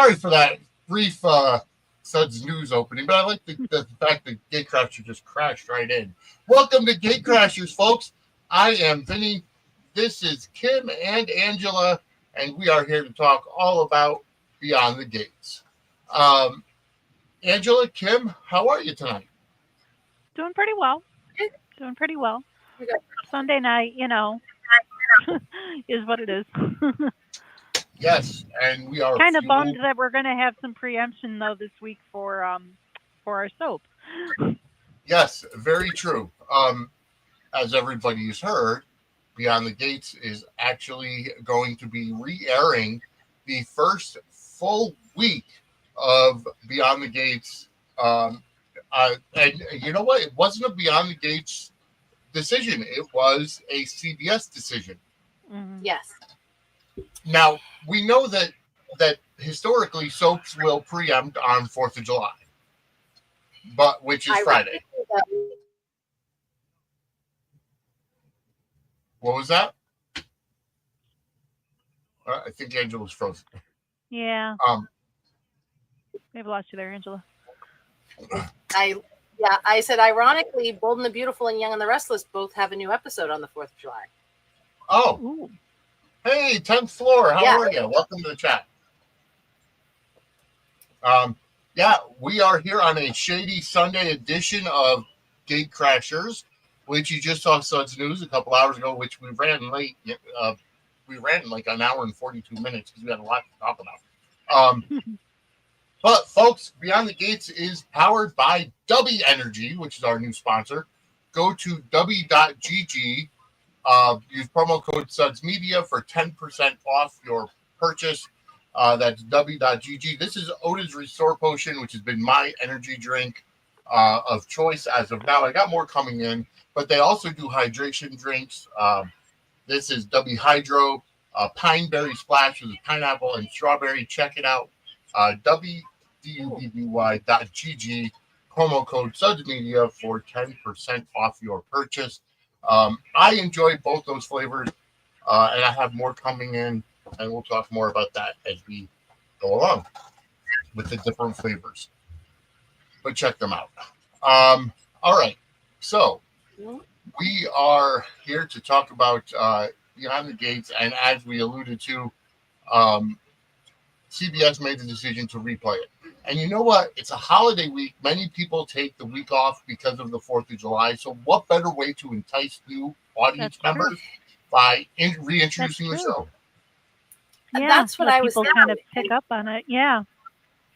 sorry for that brief Suds news opening, but I like the fact that GateCrashers just crashed right in. Welcome to GateCrashers, folks. I am Vinny. This is Kim and Angela, and we are here to talk all about Beyond the Gates. Angela, Kim, how are you tonight? Doing pretty well. Doing pretty well. Sunday night, is what it is. Yes, and we are Kind of bummed that we're going to have some preemption though this week for our soap. Yes, very true. As everybody's heard, Beyond the Gates is actually going to be re-airing the first full week of Beyond the Gates. And you know what? It wasn't a Beyond the Gates decision. It was a CBS decision. Mm-hmm. Yes. Now, we know that historically soaps will preempt on 4th of July, which is Friday. What was that? I think Angela's frozen. Yeah. Maybe lost you there, Angela. I said, ironically, Bold and the Beautiful and Young and the Restless both have a new episode on the 4th of July. Oh. Ooh. Hey, 10th floor. How are you? Welcome to the chat. We are here on a shady Sunday edition of GateCrashers, which you just saw Suds News a couple hours ago, which we ran late. We ran like an hour and 42 minutes because we had a lot to talk about. But, folks, Beyond the Gates is powered by W Energy, which is our new sponsor. Go to w.gg. Use promo code Suds Media for 10% off your purchase. That's w.gg. This is Oda's Restore Potion, which has been my energy drink of choice as of now. I got more coming in, but they also do hydration drinks. This is W Hydro, Pine Berry Splash with pineapple and strawberry. Check it out. www.gg, promo code Suds Media for 10% off your purchase. I enjoy both those flavors, and I have more coming in, and we'll talk more about that as we go along with the different flavors. But check them out. All right, so we are here to talk about Beyond the Gates, and as we alluded to, CBS made the decision to replay it. And you know what? It's a holiday week. Many people take the week off because of the 4th of July. So what better way to entice new audience members by reintroducing the show? Yeah, that's what I was thinking. Kind of pick up on it. Yeah.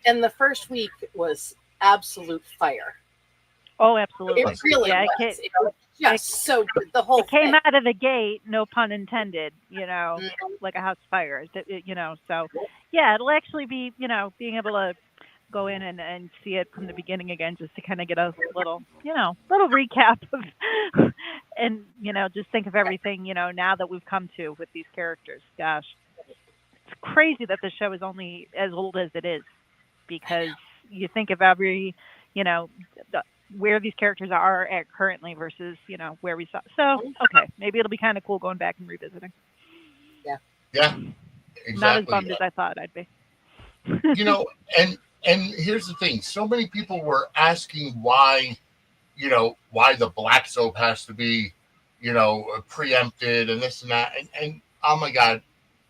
And the first week was absolute fire. Oh, absolutely. It really was. It was just so good. The whole came out of the gate, no pun intended, like a house fire, so yeah, it'll actually be, being able to go in and see it from the beginning again, just to kind of get a little recap of, and, just think of everything, now that we've come to with these characters. Gosh, it's crazy that the show is only as old as it is, because you think of every, where these characters are at currently versus, where we saw. So, okay, maybe it'll be kind of cool going back and revisiting. Yeah, exactly. Not as bummed as I thought I'd be. And here's the thing. So many people were asking why the black soap has to be, preempted and this and that. And oh my God,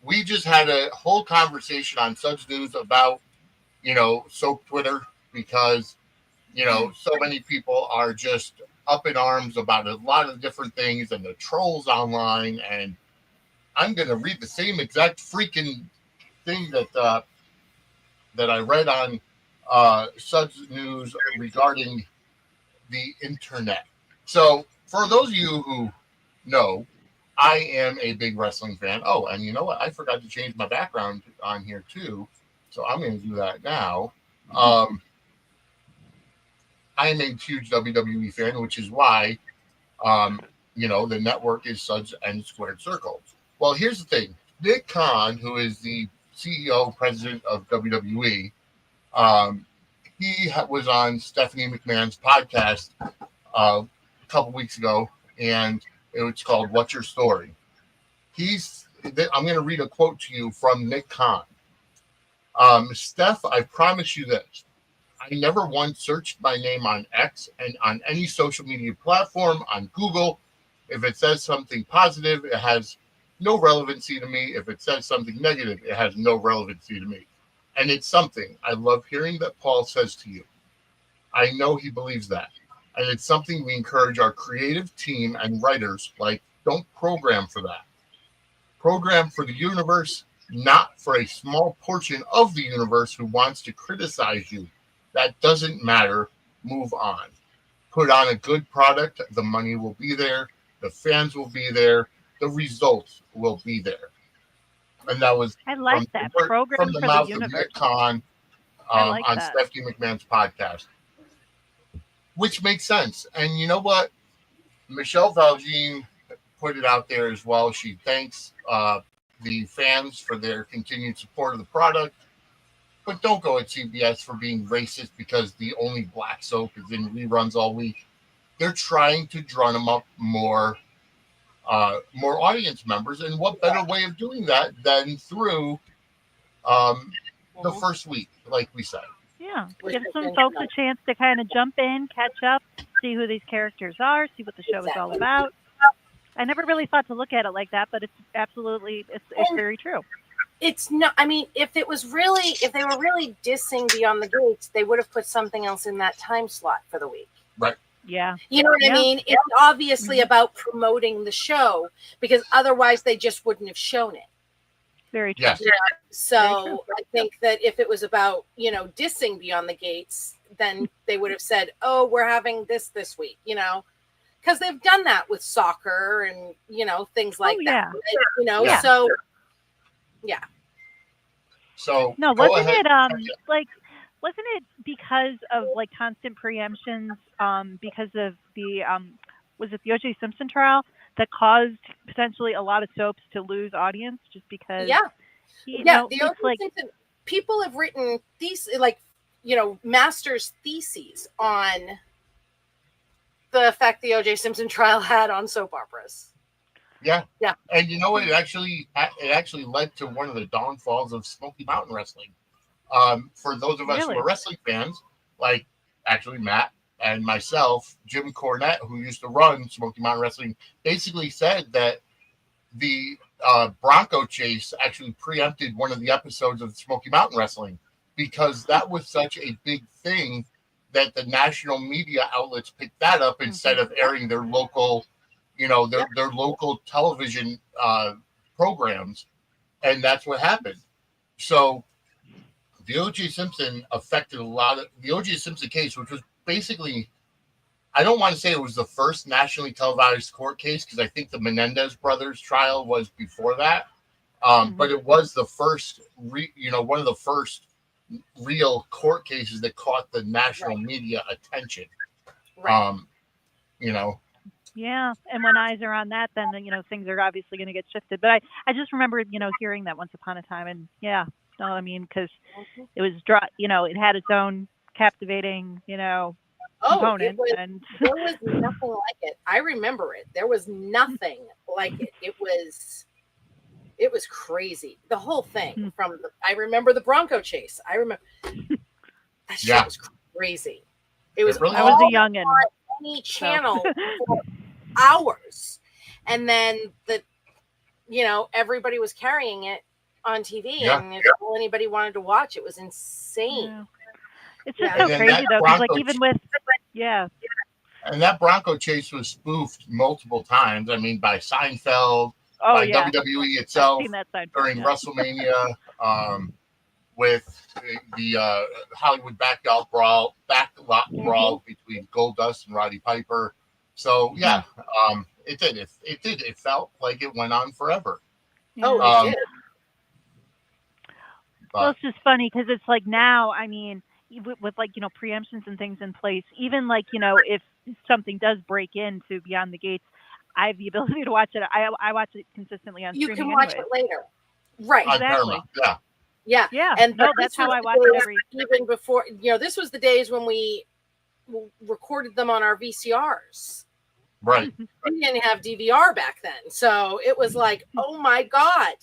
we just had a whole conversation on Suds News about, soap Twitter, because so many people are just up in arms about a lot of different things, and the trolls online. And I'm going to read the same exact freaking thing that I read on Suds News regarding the internet. So for those of you who know, I am a big wrestling fan. Oh, and you know what? I forgot to change my background on here too. So I'm going to do that now. I am a huge WWE fan, which is why, the network is Suds and Squared Circle. Well, here's the thing. Nick Khan, who is the CEO, president of WWE, he was on Stephanie McMahon's podcast a couple weeks ago, and it's called What's Your Story? I'm going to read a quote to you from Nick Khan. Steph, I promise you this. I never once searched my name on X and on any social media platform, on Google. If it says something positive, it has no relevancy to me. If it says something negative, it has no relevancy to me. And it's something I love hearing that Paul says to you. I know he believes that. And it's something we encourage our creative team and writers, like, don't program for that. Program for the universe, not for a small portion of the universe who wants to criticize you. That doesn't matter. Move on. Put on a good product. The money will be there. The fans will be there. The results will be there. And that was I like that. Program from the for mouth the of universe. Nick Khan I like on that. Stephanie McMahon's podcast, which makes sense. And you know what? Michelle Valjean put it out there as well. She thanks the fans for their continued support of the product. But don't go at CBS for being racist because the only black soap is in reruns all week. They're trying to drum them up more audience members, and what better way of doing that than through the first week, like we said. Yeah, give some folks a chance to kind of jump in, catch up, see who these characters are, see what the show is all about. I never really thought to look at it like that, but it's absolutely, it's very true. It's not, I mean, if they were really dissing Beyond the Gates, they would have put something else in that time slot for the week. Right. Yeah. You know what I mean? It's obviously about promoting the show, because otherwise they just wouldn't have shown it. Very true. Yes. Yeah. So I think that if it was about, dissing Beyond the Gates, then they would have said, oh, we're having this week, because they've done that with soccer and, things like that. Yeah. So, yeah. So, no, wasn't it because of like constant preemptions, because of the, was it the O.J. Simpson trial that caused potentially a lot of soaps to lose audience just because? Yeah. The O.J. Simpson, people have written these, master's theses on the effect the O.J. Simpson trial had on soap operas. Yeah. Yeah. And you know what? It actually led to one of the downfalls of Smoky Mountain Wrestling. For those of us who are wrestling fans, like actually Matt and myself, Jim Cornette, who used to run Smoky Mountain Wrestling, basically said that the Bronco chase actually preempted one of the episodes of Smoky Mountain Wrestling, because that was such a big thing that the national media outlets picked that up instead of airing their local, their local television programs. And that's what happened. So the O.J. Simpson affected a lot of the O.J. Simpson case, which was basically, I don't want to say it was the first nationally televised court case, because I think the Menendez brothers trial was before that. But it was the first, one of the first real court cases that caught the national media attention. Right. Yeah, and when eyes are on that, then things are obviously going to get shifted. But I just remember hearing that once upon a time, and because it was it had its own captivating component, and there was nothing like it. I remember it. There was nothing like it. It was crazy. The whole thing I remember the Bronco chase. I remember that shit was crazy. It was. Really I was a youngin'. Any channel for hours, and then everybody was carrying it on TV, and if all anybody wanted to watch, it was insane. Yeah. It's just so crazy though, because even with and that Bronco chase was spoofed multiple times. I mean, by Seinfeld, by WWE itself during WrestleMania, with the Hollywood backlot brawl between Goldust and Roddy Piper. So it did. It felt like it went on forever. It did. Well, it's just funny because it's like now, I mean, with preemptions and things in place, even if something does break into Beyond the Gates, I have the ability to watch it. I watch it consistently on streaming. You can watch it later. Right. Exactly. Yeah. And that's how I watch it even before, this was the days when we recorded them on our VCRs. Right. We didn't have DVR back then. So it was like, oh my God.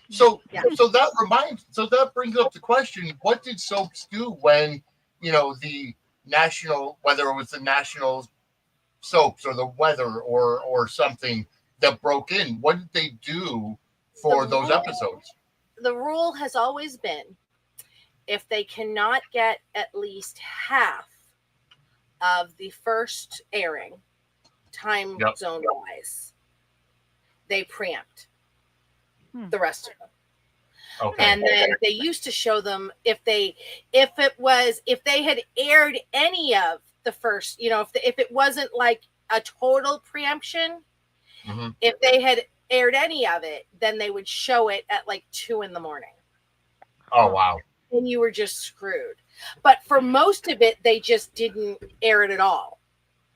So that brings up the question: what did soaps do when the national, whether it was the national soaps or the weather or something that broke in? What did they do for those episodes? The rule has always been, if they cannot get at least half of the first airing time zone wise, they preempt the rest of them. Okay. And then they used to show them if they had aired any of the first, if it wasn't like a total preemption, if they had aired any of it, then they would show it at like 2 a.m. Oh, wow. And you were just screwed. But for most of it, they just didn't air it at all.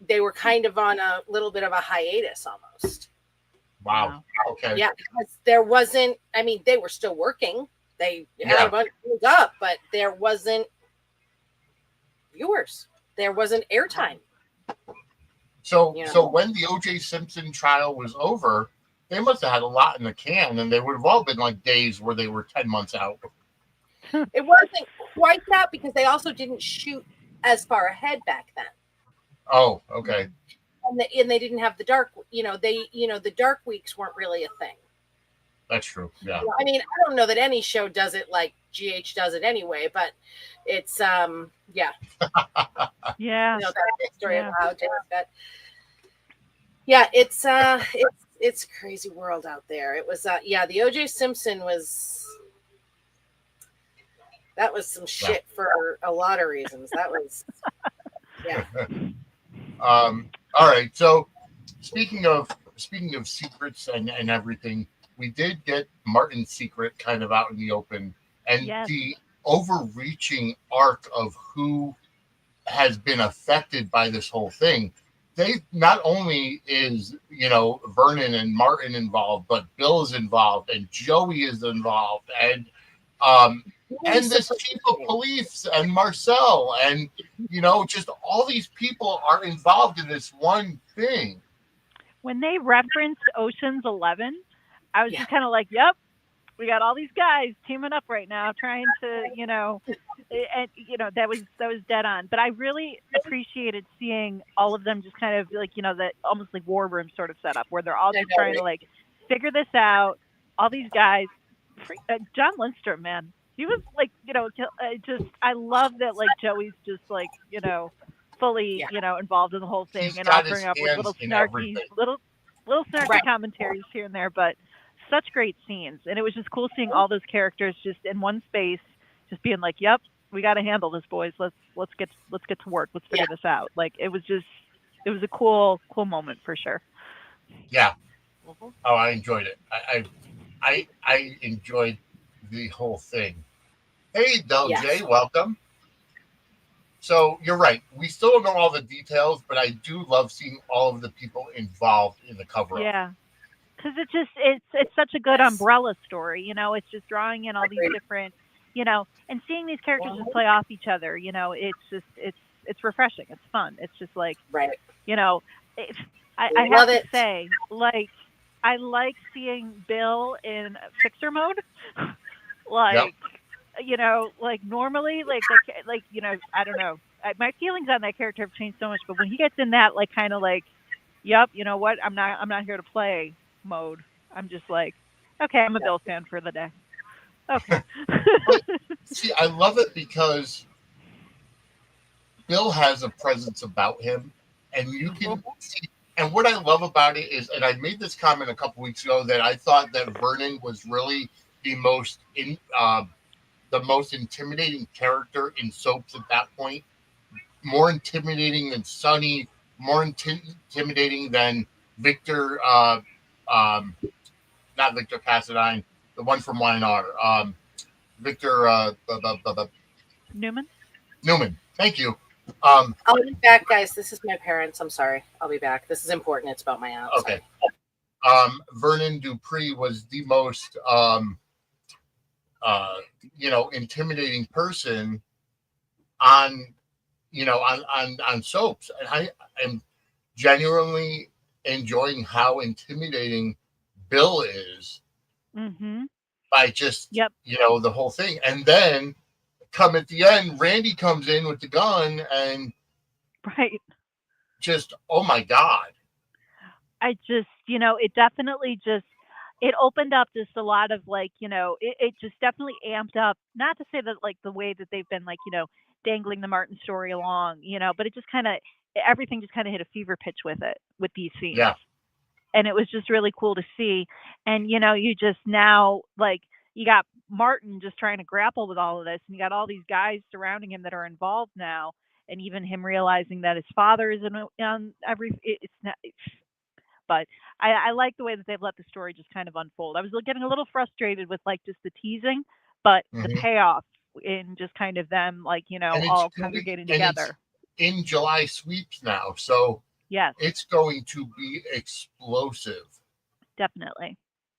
They were kind of on a little bit of a hiatus almost. Wow. Okay. Yeah, because there wasn't, they were still working. They had a bunch of things up, but there wasn't viewers. There wasn't airtime. So when the O.J. Simpson trial was over, they must have had a lot in the can, and they would have all been like days where they were 10 months out. It wasn't quite that, because they also didn't shoot as far ahead back then. Oh, okay. And they didn't have the dark, the dark weeks weren't really a thing. That's true. Yeah. I don't know that any show does it like GH does it anyway, but it's yeah. Yeah. That story of how James got. Yeah, it's a crazy world out there. It was the O.J. Simpson was some shit for a lot of reasons. That was all right. So speaking of secrets and everything, we did get Martin's secret kind of out in the open, and the overreaching arc of who has been affected by this whole thing. They not only is Vernon and Martin involved, but Bill is involved and Joey is involved, and this chief of police and Marcel, and just all these people are involved in this one thing. When they referenced Ocean's 11, I was just kind of like, "Yep, we got all these guys teaming up right now, trying to, and that was dead on." But I really appreciated seeing all of them just kind of like, that almost like war room sort of setup where they're all just trying to like figure this out. All these guys, John Lindstrom, man, he was like, I love that like Joey's just like, fully, involved in the whole thing. He's and offering up with little snarky commentaries here and there, but such great scenes. And it was just cool seeing all those characters just in one space, just being like, "Yep, we got to handle this, boys. Let's get to work. Let's figure this out." Like it was a cool moment for sure. Yeah. Oh, I enjoyed it. I enjoyed the whole thing. Hey, Del J, welcome. So you're right. We still don't know all the details, but I do love seeing all of the people involved in the cover-up. Yeah. Because it's such a good umbrella story, it's just drawing in all these different, and seeing these characters just play off each other, it's refreshing. It's fun. It's just like, I have to say, like, I like seeing Bill in fixer mode, like, like normally, like, I don't know. My feelings on that character have changed so much, but when he gets in that, like, kind of like, "Yep, you know what? I'm not here to play" mode, I'm just like, okay, I'm a Bill fan for the day. Okay. See, I love it because Bill has a presence about him, and you can see. And what I love about it is, and I made this comment a couple weeks ago, that I thought that Vernon was really the most intimidating character in soaps at that point. More intimidating than Sonny, more intimidating than Victor. Not Victor Cassadine, the one from Wine Otter. Victor Newman. Thank you. I'll be back, guys. This is my parents. I'm sorry. I'll be back. This is important. It's about my aunt. Okay. Vernon Dupree was the most intimidating person on soaps, and I am genuinely enjoying how intimidating Bill is. Mm-hmm. by just Yep. the whole thing. And then come at the end, Randy comes in with the gun and Right. just, oh my God. I just, it definitely just, it opened up just a lot of like, it just definitely amped up, not to say that like the way that they've been like, dangling the Martin story along, but it just kind of, everything just kind of hit a fever pitch with it, with these scenes. Yeah. And it was just really cool to see. And, you just now, like, you got Martin just trying to grapple with all of this, and you got all these guys surrounding him that are involved now, and even him realizing that his father is on every, it's not, but I like the way that they've let the story just kind of unfold. I was getting a little frustrated with like just the teasing, but the payoff in just kind of them like, all congregating together. It's in July sweeps now, so yes, it's going to be explosive. Definitely.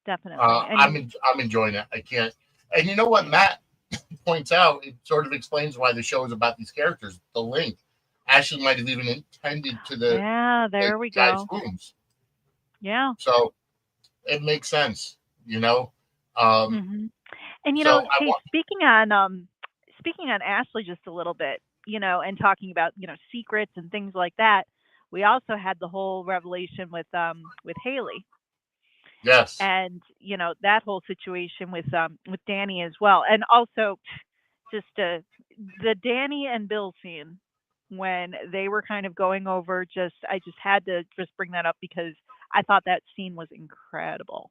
I'm enjoying it. I can't. And you know what Matt points out? It sort of explains why the show is about these characters. The link Ashley might have even intended to the there we guy's go. wounds. Yeah. So it makes sense, And so speaking on Ashley just a little bit, and talking about secrets and things like that, we also had the whole revelation with Haley. Yes. And that whole situation with Danny as well, and also just the Danny and Bill scene when they were kind of going over. I just had to just bring that up because I thought that scene was incredible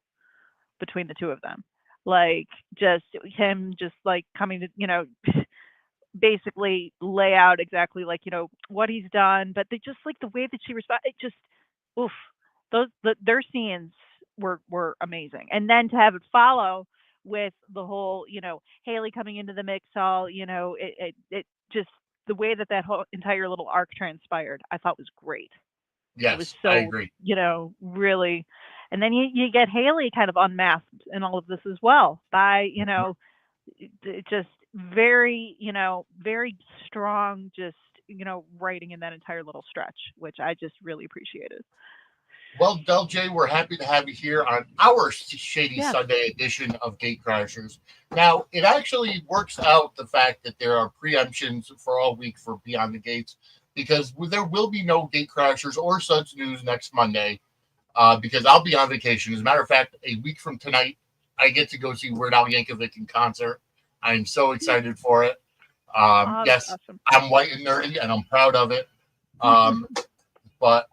between the two of them. Like just him just like coming to basically lay out exactly like what he's done, but they just like the way that she responded. It just oof, their scenes were amazing. And then to have it follow with the whole Haley coming into the mix, all it just the way that whole entire little arc transpired, I thought was great. Yes, it was so I agree. Really, and then you get Haley kind of unmasked in all of this as well by just very very strong just writing in that entire little stretch, which I just really appreciated. Well, Del J, we're happy to have you here on our Shady Sunday edition of GateCrashers. Now, it actually works out the fact that there are preemptions for all week for Beyond the Gates, because there will be no GateCrashers or Suds News next Monday, because I'll be on vacation. As a matter of fact, a week from tonight, I get to go see Weird Al Yankovic in concert. I'm so excited for it. Yes, awesome. I'm white and nerdy, and I'm proud of it. But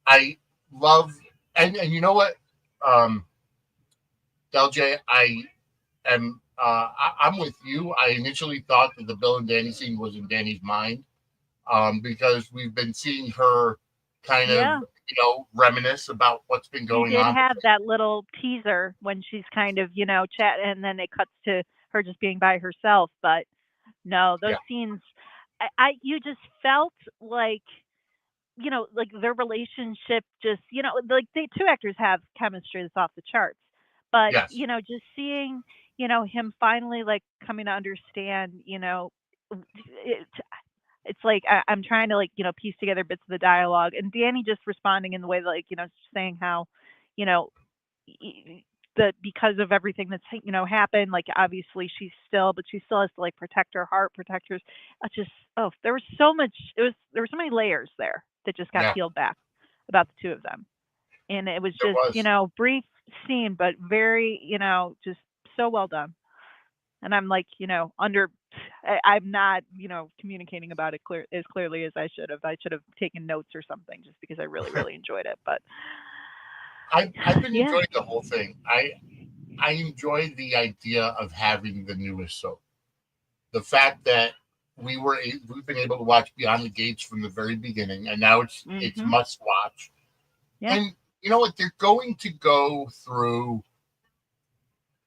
I love, and you know what, Del J, I'm with you. I initially thought that the Bill and Danny scene was in Danny's mind, because we've been seeing her kind of reminisce about what's been going on. She did have that little teaser when she's kind of chat, and then it cuts to her just being by herself. But no, those scenes, you just felt like like their relationship just, like the two actors have chemistry that's off the charts. But, just seeing, him finally like coming to understand, it's like I'm trying to like, piece together bits of the dialogue, and Danny just responding in the way that, like, saying how, that because of everything that's happened, like obviously she still has to like protect her heart, protect her. There was so much. There were so many layers there that just got peeled back about the two of them, and it was just brief scene, but very just so well done. And I'm like I'm not communicating about it as clearly as I should have. I should have taken notes or something, just because I really really enjoyed it. But I've been enjoying the whole thing. I enjoy the idea of having the newest soap. The fact that we've been able to watch Beyond the Gates from the very beginning, and now it's must watch. Yeah. And you know what? They're going to go through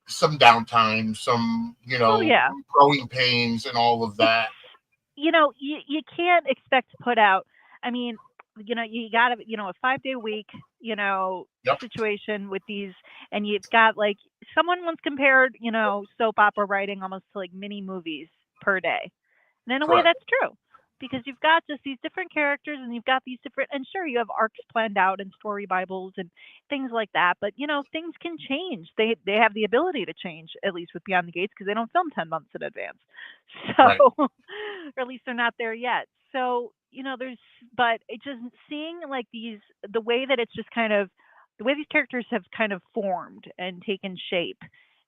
some downtime, some growing pains, and all of that. You can't expect to put out. I mean, you got a 5-day week, situation with these, and you've got like someone once compared, soap opera writing almost to like mini movies per day. And in a way that's true. because you've got just these different characters and you've got these different, and sure, you have arcs planned out and story bibles and things like that, but things can change. They have the ability to change, at least with Beyond the Gates, because they don't film 10 months in advance. So Right. or at least they're not there yet. So there's, but it just seeing like the way that it's just kind of the way these characters have kind of formed and taken shape,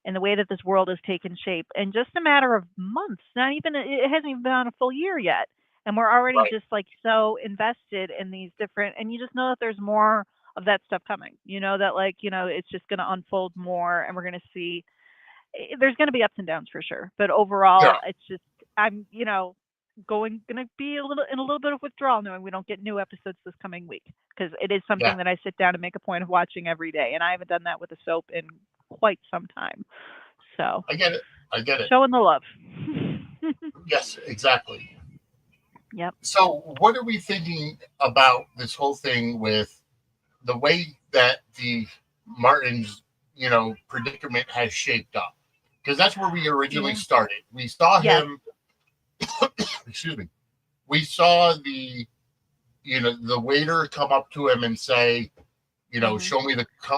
and the way that this world has taken shape in just a matter of months. Not even, it hasn't even been on a full year yet, and we're already Right. just like so invested in these different, and you just know that there's more of that stuff coming. That like it's just going to unfold more, and we're going to see, there's going to be ups and downs for sure, but Yeah. overall it's just, I'm gonna be a little bit of withdrawal knowing we don't get new episodes this coming week, because it is Yeah. something that I sit down and make a point of watching every day, and I haven't done that with a soap in quite some time. So I get it. I get it. showing the love. Yes, exactly. Yep. So, what are we thinking about this whole thing with the way that the Martins, predicament has shaped up? Because that's where we originally Yeah. started. We saw Yes. him. Excuse me. We saw the waiter come up to him and say, show me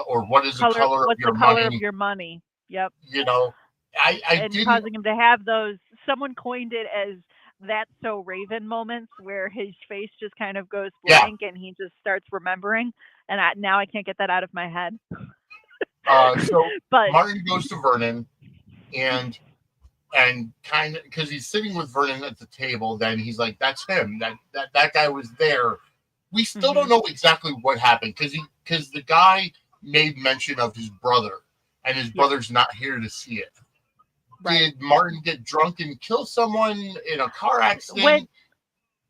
or what is the Color. color of What's the your color of money? your money? Yep. I And didn't. causing him to have those. Someone coined it as "that's so Raven" moments, where his face just kind of goes Yeah. blank and he just starts remembering. And now I can't get that out of my head. So But Martin goes to Vernon and kind of, because he's sitting with Vernon at the table, then he's like, that's him. That guy was there. We still don't know exactly what happened, because the guy made mention of his brother, and his brother's not here to see it. Right. Did Martin get drunk and kill someone in a car accident?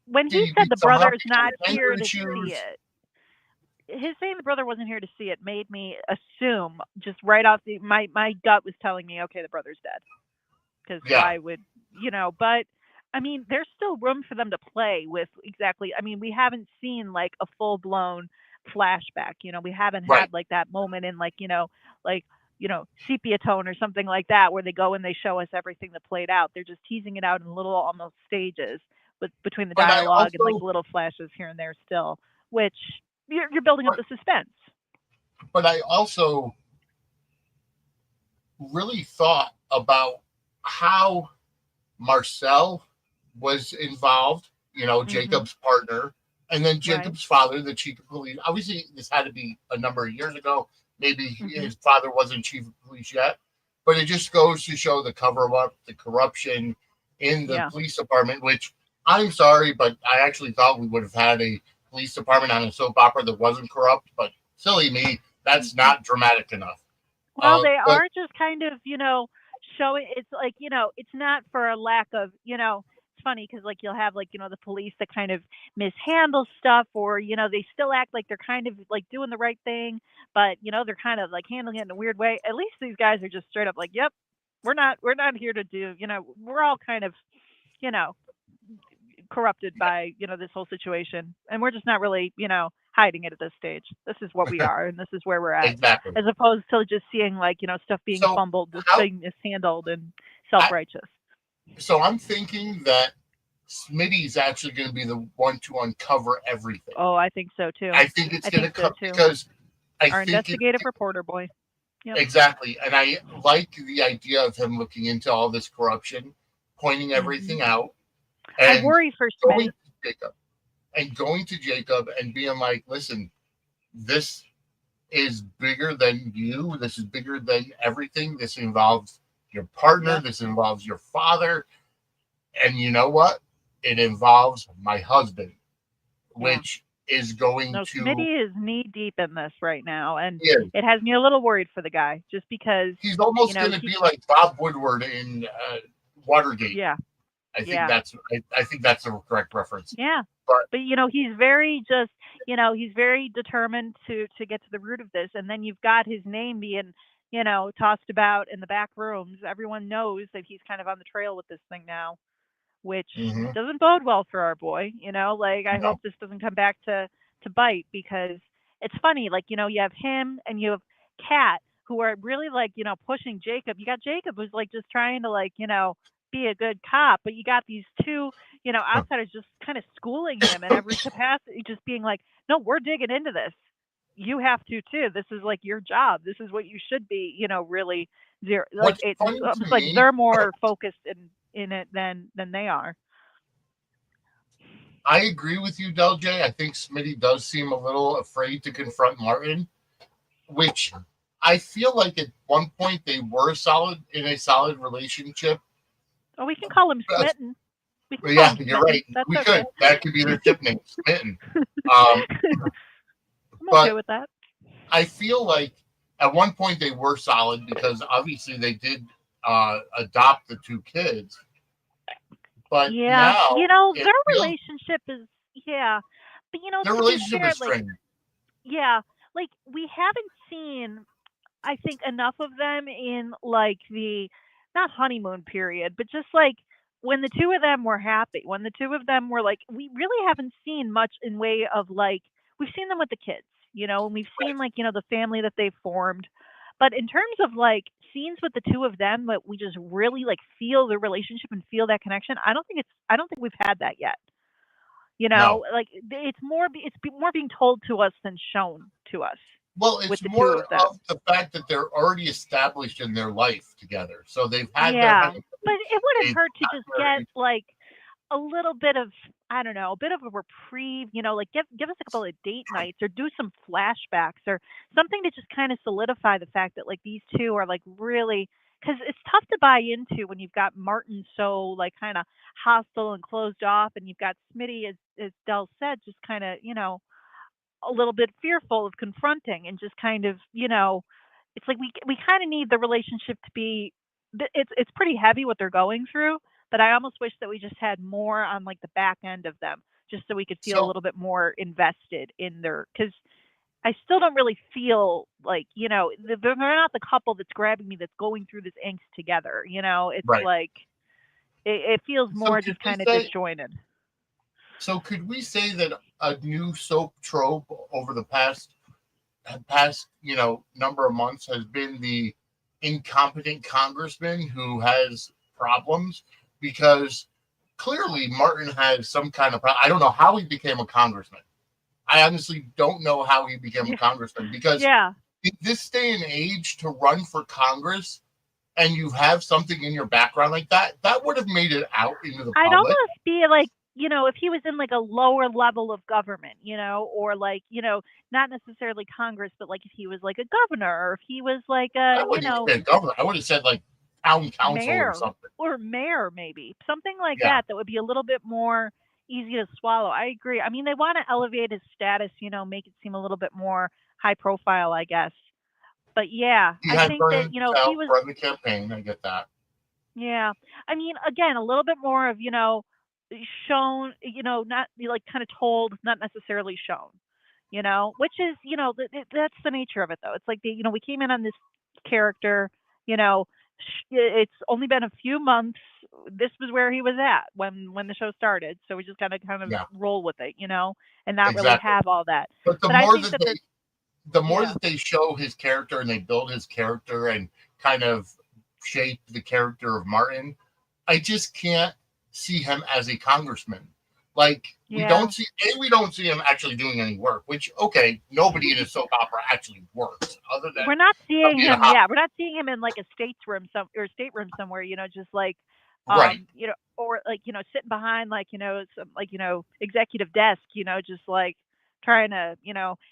When Did he he said beat the someone up brother's because not of anger here to see issues? it, his saying the brother wasn't here to see it made me assume, just right off my gut was telling me, okay, the brother's dead. Because Yeah. why would But I mean, there's still room for them to play with exactly. I mean, we haven't seen like a full blown flashback. We haven't Right. had like that moment in like sepia tone or something like that, where they go and they show us everything that played out. They're just teasing it out in little almost stages, but between the But I dialogue and like also, little flashes here and there still, which you're building up but, the suspense. but I also really thought about how Marcel was involved, Hmm. Jacob's partner, and then Right. Jacob's father, the chief of police. Obviously, this had to be a number of years ago. Maybe Hmm. his father wasn't chief of police yet, but it just goes to show the cover up, the corruption in the Yeah. police department, which I'm sorry, but I actually thought we would have had a police department on a soap opera that wasn't corrupt, but silly me, that's not dramatic enough. Well, they But are just kind of, showing, it's like, it's not for a lack of, it's funny because like you'll have like, the police that kind of mishandle stuff, or, they still act like they're kind of like doing the right thing, but, they're kind of like handling it in a weird way. At least these guys are just straight up like, yep, we're not here to do, we're all kind of, you know, corrupted by this whole situation, and we're just not really hiding it at this stage. This is what we are, and this is where we're at, exactly. as opposed to just seeing like stuff being So fumbled, how being mishandled and I, self-righteous. so I'm thinking that Smitty's actually going to be the one to uncover everything. Oh, I think so too. I think it's I going think to so come too. because I Our think investigative reporter boy. Yep. exactly, and I like the idea of him looking into all this corruption, pointing Hmm. everything out, I and worry for going Smitty. to Jacob and being like, listen, this is bigger than you. This is bigger than everything. This involves your partner. Yep. This involves your father. And you know what? It involves my husband, Yeah. which is going No, to, Smitty is knee deep in this right now, and yeah, it has me a little worried for the guy, just because he's almost going to he. be like Bob Woodward in Watergate. Yeah. I think Yeah. that's I think that's the correct reference. Yeah. But But he's very just, he's very determined to get to the root of this, and then you've got his name being, tossed about in the back rooms. Everyone knows that he's kind of on the trail with this thing now, which mhm, doesn't bode well for our boy. Like, I no, hope this doesn't come back to bite, because it's funny, like, you have him and you have Kat, who are really like, pushing Jacob. You got Jacob, who's like just trying to like, be a good cop, but you got these two, outsiders just kind of schooling him in every capacity, just being like, no, we're digging into this. You have to too. This is like your job. This is what you should be, really zero. Like What's it's funny to almost like me, they're more focused in it than they are. I agree with you, Del J. I think Smitty does seem a little afraid to confront Martin, which I feel like at one point they were in a solid relationship. Oh, we can call him Smitten. We can call Yeah, him you're Smitten. right. That's We okay. could. That could be their ship name, Smitten. Um, I'm okay but with that. I feel like at one point they were solid because obviously they did adopt the two kids. But Yeah, now it their feels relationship is, yeah, but their to be relationship fair, is like, strained. yeah, like we haven't seen, I think, enough of them in like the not honeymoon period, but just like when the two of them were happy, when the two of them were like, we really haven't seen much in way of like, we've seen them with the kids, and we've seen like, the family that they've formed. But in terms of like scenes with the two of them that we just really like feel the relationship and feel that connection, I don't think we've had that yet. No. Like more being told to us than shown to us Well, with it's the two more of them. of the fact that they're already established in their life together. So they've had their Yeah, honeymoon. but it wouldn't They've hurt to got just get married. like a little bit of, I don't know, a bit of a reprieve, like give us a couple of date nights or do some flashbacks or something to just kind of solidify the fact that like these two are like really, because it's tough to buy into when you've got Martin so like kind of hostile and closed off, and you've got Smitty, as Del said, just kind of a little bit fearful of confronting and just kind of, it's like we kind of need the relationship to be, it's pretty heavy what they're going through, but I almost wish that we just had more on like the back end of them, just so we could feel a So little bit more invested in their, because I still don't really feel like, they're not the couple that's grabbing me, that's going through this angst together. It's right. like it feels So more could just we kind of say disjointed. so could we say that a new soap trope over the past number of months has been the incompetent congressman who has problems, because clearly Martin has some kind of problem. I don't know how he became a congressman. I honestly don't know how he became a Yeah. congressman, because Yeah. in this day and age, to run for Congress and you have something in your background like that, that would have made it out into the I'd public. almost be like, if he was in like a lower level of government, or like, not necessarily Congress, but like if he was like a governor, or if he was like a, I wouldn't even say governor. I would have said like town council or mayor, something. maybe something like Yeah, that would be a little bit more easy to swallow. I agree. I mean, they want to elevate his status, make it seem a little bit more high profile, I guess. But yeah, he I had think that, Vernon if he to was, run the campaign. I get that. yeah. I mean, again, a little bit more of, shown, not like kind of told, not necessarily shown, which is, that's the nature of it though. It's like we came in on this character, it's only been a few months. This was where he was at when the show started. So we just gotta kind of Yeah, roll with it, and not really exactly. have all that. But But I think that the, the more yeah, that they show his character and they build his character and kind of shape the character of Martin, I just can't see him as a congressman. Like yeah. we don't see him actually doing any work. Which, okay, nobody in a soap opera actually works other than We're not seeing being a him. hot. Yeah, we're not seeing him in like a stateroom somewhere. Just like, Right, or like sitting behind like some like executive desk. Just like trying to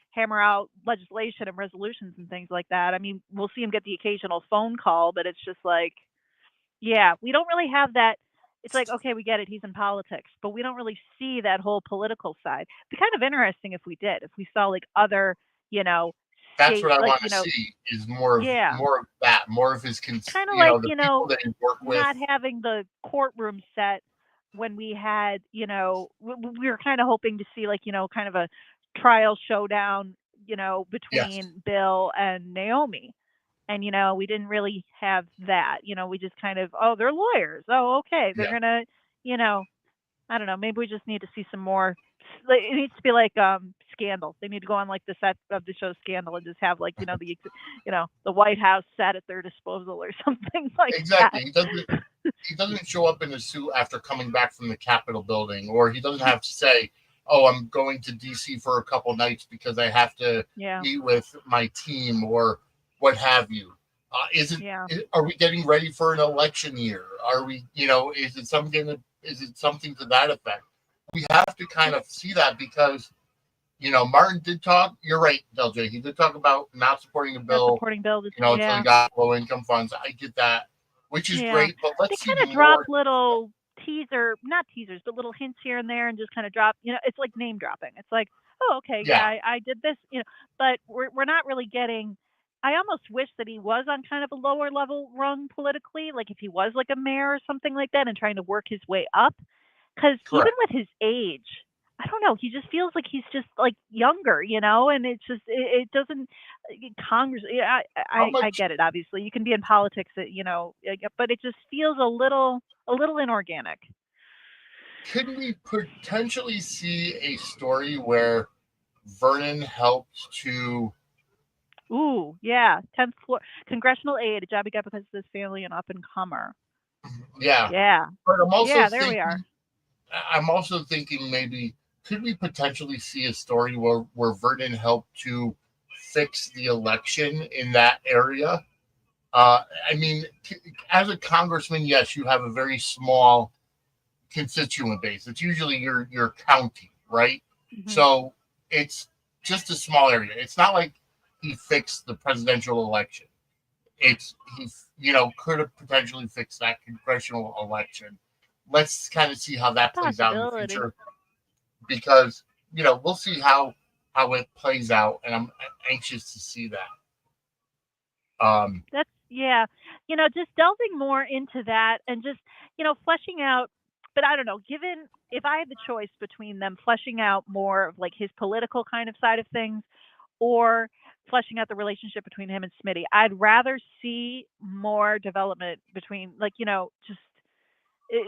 hammer out legislation and resolutions and things like that. I mean, we'll see him get the occasional phone call, but it's just like, yeah, we don't really have that. It's like, okay, we get it. He's in politics, but we don't really see that whole political side. It'd be kind of interesting if we did, if we saw like other, you know, that's what state, I like, want to see is more of yeah, that, more of his kind of like, the people that he work with. not having the courtroom set when we had, we were kind of hoping to see like, kind of a trial showdown, Yes, between Bill and Naomi. And, we didn't really have that. We just kind of, oh, they're lawyers. Oh, okay. They're yeah, going to, you know, I don't know. Maybe we just need to see some more. Like, it needs to be like Scandal. They need to go on like the set of the show Scandal and just have like the White House set at their disposal or something like that. exactly. He doesn't. he doesn't show up in a suit after coming back from the Capitol building, or he doesn't have to say, "Oh, I'm going to DC for a couple nights because I have to Yeah. meet with my team," or what have you. Yeah. Are we getting ready for an election year? Are we, is it something to that effect? We have to kind of see that because, Martin did talk. You're right, LJ. He did talk about not supporting the Not bill, supporting Bill. until he Yeah. got low income funds. I get that, which is Yeah. great, but They let's see kind of drop more. little not teasers, but little hints here and there, and just kind of drop. It's like name dropping. It's like, oh, okay, yeah, Yeah, I did this. But we're not really getting. I almost wish that he was on kind of a lower level rung politically, like if he was like a mayor or something like that, and trying to work his way up. Because even correct. with his age, I don't know, he just feels like he's just like younger, and it's just it doesn't. Congress, yeah, How I much get it. Obviously, you can be in politics, but it just feels a little inorganic. could we potentially see a story where Vernon helped to, Ooh, yeah, 10th floor congressional aide, a job he got because of his family, and up and comer. yeah, Yeah, but yeah, there we are. I'm also thinking maybe could we potentially see a story where Vernon helped to fix the election in that area? I mean, as a congressman, yes, you have a very small constituent base. It's usually your county, right? Hmm. So it's just a small area. It's not like he fixed the presidential election. It's he, could have potentially fixed that congressional election. Let's kind of see how that plays out in the Possibility. future because we'll see how it plays out, and I'm anxious to see that. That's yeah. Just delving more into that and just, fleshing out, but I don't know, given if I had the choice between them fleshing out more of like his political kind of side of things or fleshing out the relationship between him and Smitty, I'd rather see more development between like, just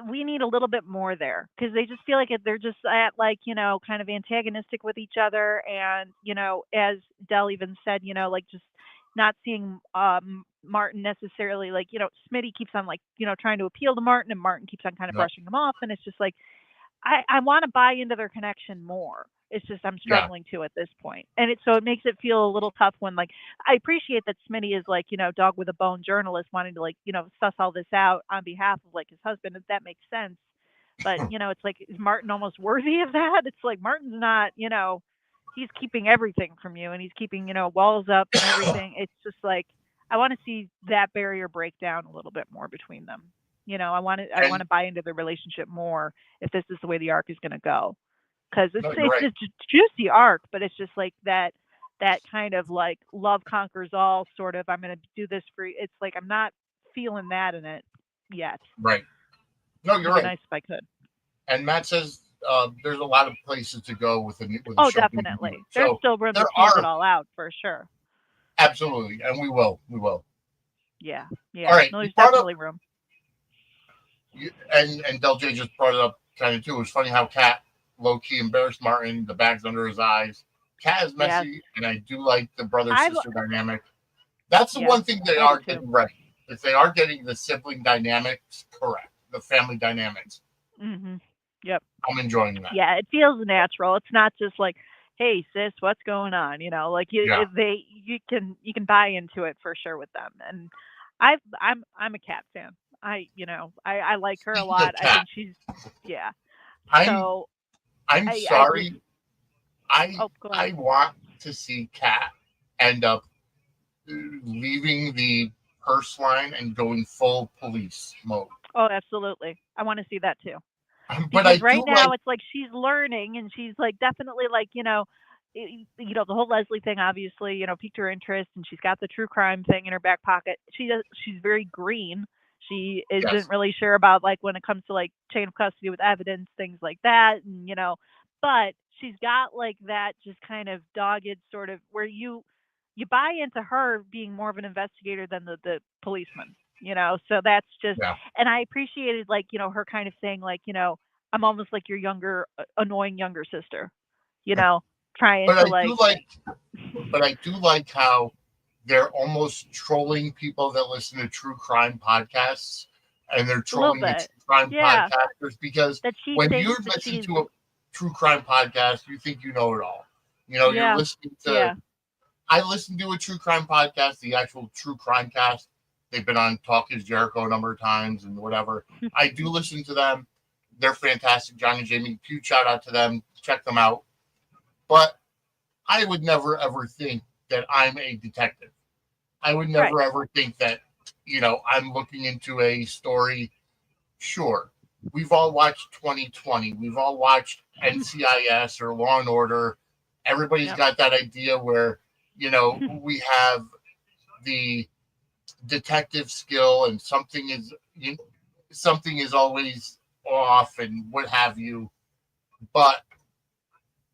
we need a little bit more there because they just feel like they're just at like kind of antagonistic with each other, and as Dell even said, like just not seeing Martin necessarily, like Smitty keeps on like trying to appeal to Martin, and Martin keeps on kind of No, brushing him off, and it's just like I want to buy into their connection more. It's just I'm yeah, struggling to at this point, and it makes it feel a little tough when like I appreciate that Smitty is like dog with a bone journalist wanting to like suss all this out on behalf of like his husband. If that makes sense, but it's like is Martin almost worthy of that? It's like Martin's not he's keeping everything from you, and he's keeping walls up and everything. It's just like I want to see that barrier break down a little bit more between them. I want and to buy into the relationship more if this is the way the arc is going to go, because it's no, you're it's right. just juicy arc, but it's just like that kind of like love conquers all sort of. I'm going to do this for you. It's like I'm not feeling that in it yet. Right. No, you're It'd be right. nice if I could. And Matt says there's a lot of places to go with the Oh, show continuing. definitely. There's So still room there to tease it are all out for sure. absolutely, and we will. Yeah, All yeah. right, No, you there's brought up definitely room. and Del J just brought it up kind of too. It was funny how Cat low key embarrassed Martin, the bags under his eyes. Cat is Yes, messy, and I do like the brother I sister dynamic. That's the yes, one thing they I do are too. getting right. If they are getting the sibling dynamics correct, the family dynamics, Mhm. Yep. I'm enjoying that. Yeah, it feels natural. It's not just like, "Hey, sis, what's going on?" Like Yeah, you can buy into it for sure with them. And I'm a Cat fan. I like her a speaking of lot. I Cat, think she's yeah. I'm So I'm I just sorry. I oh go ahead. I want to see Cat end up leaving the purse line and going full police mode. Oh, absolutely. I want to see that too. But I Because do right now like it's like she's learning, and she's like definitely like the whole Leslie thing obviously piqued her interest, and she's got the true crime thing in her back pocket. She's very green. She isn't yes, really sure about like when it comes to like chain of custody with evidence, things like that, and but she's got like that just kind of dogged sort of where you buy into her being more of an investigator than the policeman. So that's just, yeah. and I appreciated like her kind of saying like I'm almost like your younger annoying younger sister, you know, trying But to I do like like but I do like how they're almost trolling people that listen to true crime podcasts and they're A little trolling the bit. true crime Yeah. podcasters because That she when you thinks that listen she's. to a true crime podcast, you think you know it all. You're Yeah. listening to. Yeah. I listen to a true crime podcast, the actual True Crime Cast. They've been on Talk is Jericho a number of times and whatever. I do listen to them. They're fantastic. John and Jamie, huge shout out to them. Check them out. But I would never ever think that I'm a detective. I would Right. never ever think that, I'm looking into a story. Sure. We've all watched 2020. We've all watched NCIS or Law and Order. Everybody's Yep. got that idea where, we have the detective skill and something is always off and what have you. But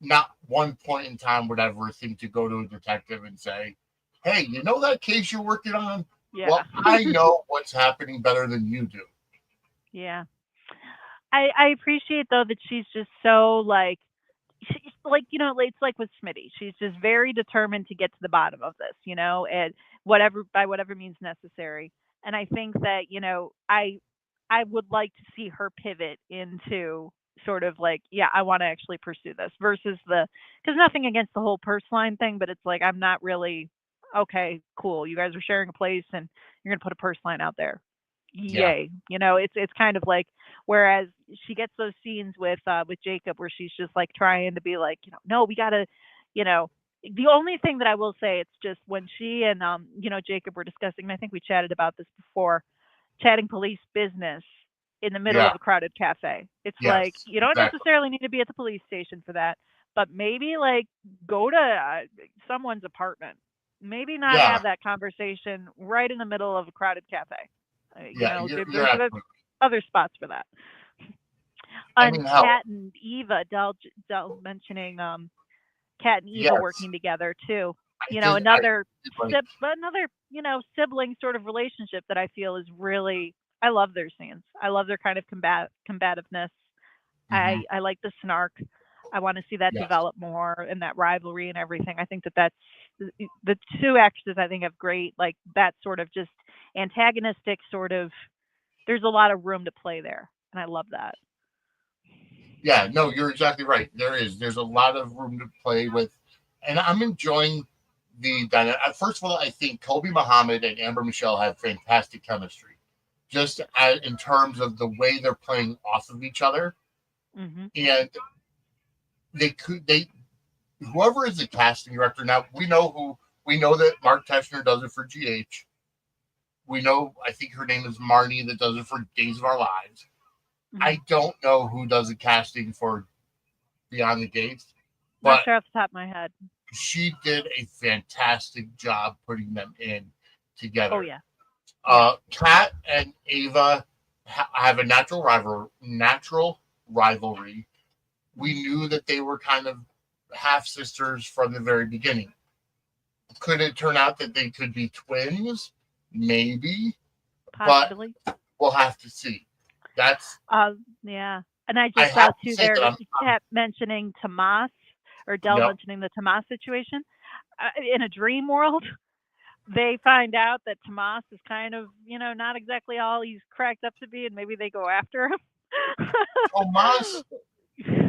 not one point in time would I ever think to go to a detective and say, hey, you know that case you're working on? Yeah. Well, I know what's happening better than you do. Yeah. I appreciate though that she's just so like, she's like, it's like with Smitty. She's just very determined to get to the bottom of this, and by whatever means necessary. And I think that, I would like to see her pivot into sort of like, yeah, I want to actually pursue this versus because nothing against the whole purse line thing, but it's like, I'm not really, okay, cool. You guys are sharing a place and you're going to put a purse line out there. Yeah. Yay. It's kind of like, whereas she gets those scenes with Jacob where she's just like trying to be like, no, we gotta, you know, the only thing that I will say, it's just when she and Jacob were discussing, and I think we chatted about this before, chatting police business in the middle Yeah. of a crowded cafe. It's like, Yes. you don't Exactly. necessarily need to be at the police station for that, but maybe like go to someone's apartment. Maybe not Yeah. have that conversation right in the middle of a crowded cafe. Yeah. You're There's absolutely. other spots for that. I And mean, hell. Kat and Eva, Del mentioning Kat and Eva Yes. working together too. Just- Another like, sibling sort of relationship that I feel is really, I love their scenes. I love their kind of combativeness. mhm. I like the snark. I want to see that Yes. develop more and that rivalry and everything. I think that's the two actresses I think have great, like that sort of just antagonistic sort of, there's a lot of room to play there. And I love that. Yeah, no, you're exactly right. There's a lot of room to play with, and I'm enjoying the dynamic. First of all, I think Toby Muhammad and Amber Michelle have fantastic chemistry, just in terms of the way they're playing off of each other, Hmm. and they whoever is the casting director now, we know that Mark Teschner does it for GH. We know, I think her name is Marnie, that does it for Days of Our Lives. Hmm. I don't know who does the casting for Beyond the Gates, Not but sure off the top of my head. she did a fantastic job putting them in together. Oh yeah. Kat and Ava have a natural rivalry. We knew that they were kind of half sisters from the very beginning. Could it turn out that they could be twins? Maybe, Possibly. but we'll have to see. That's Yeah. And I I just saw have to too say there, that you kept mentioning Tomas, or Del Yep. mentioning the Tomas situation. In a dream world, they find out that Tomas is kind of, not exactly all he's cracked up to be, and maybe they go after him. Tomas.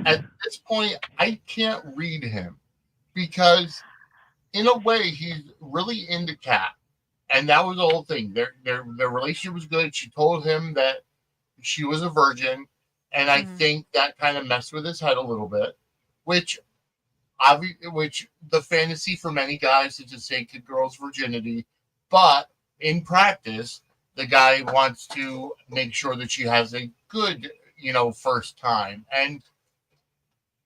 At this point, I can't read him because, in a way, he's really into Kat, and that was the whole thing. Their relationship was good. She told him that she was a virgin, and I think that kind of messed with his head a little bit, which the fantasy for many guys is to take a girl's virginity, but in practice, the guy wants to make sure that she has a good, first time. And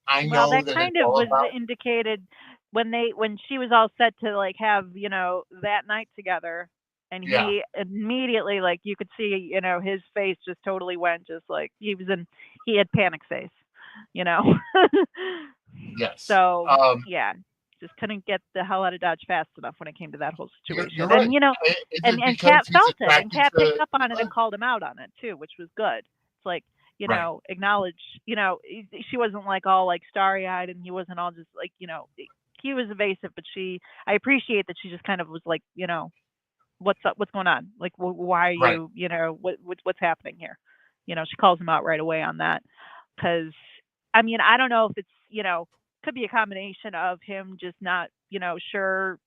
I Well, know that that kind it's of all was about, indicated when she was all set to like have, that night together, and yeah, he immediately, like, you could see, his face just totally went, just like he had panic face, you know. yes. So yeah, just couldn't get the hell out of Dodge fast enough when it came to that whole situation. You're right. And Is and it because Kat he's felt it, and attracted Kat picked to? up on it and called him out on it too, which was good. It's like, Right. acknowledge, she wasn't like all like starry eyed, and he wasn't all just like, he was evasive, but I appreciate that she just kind of was like, what's up, what's going on? Like, why are Right. you, what's happening here? She calls him out right away on that. Because, I mean, I don't know if it's, could be a combination of him just not, sure,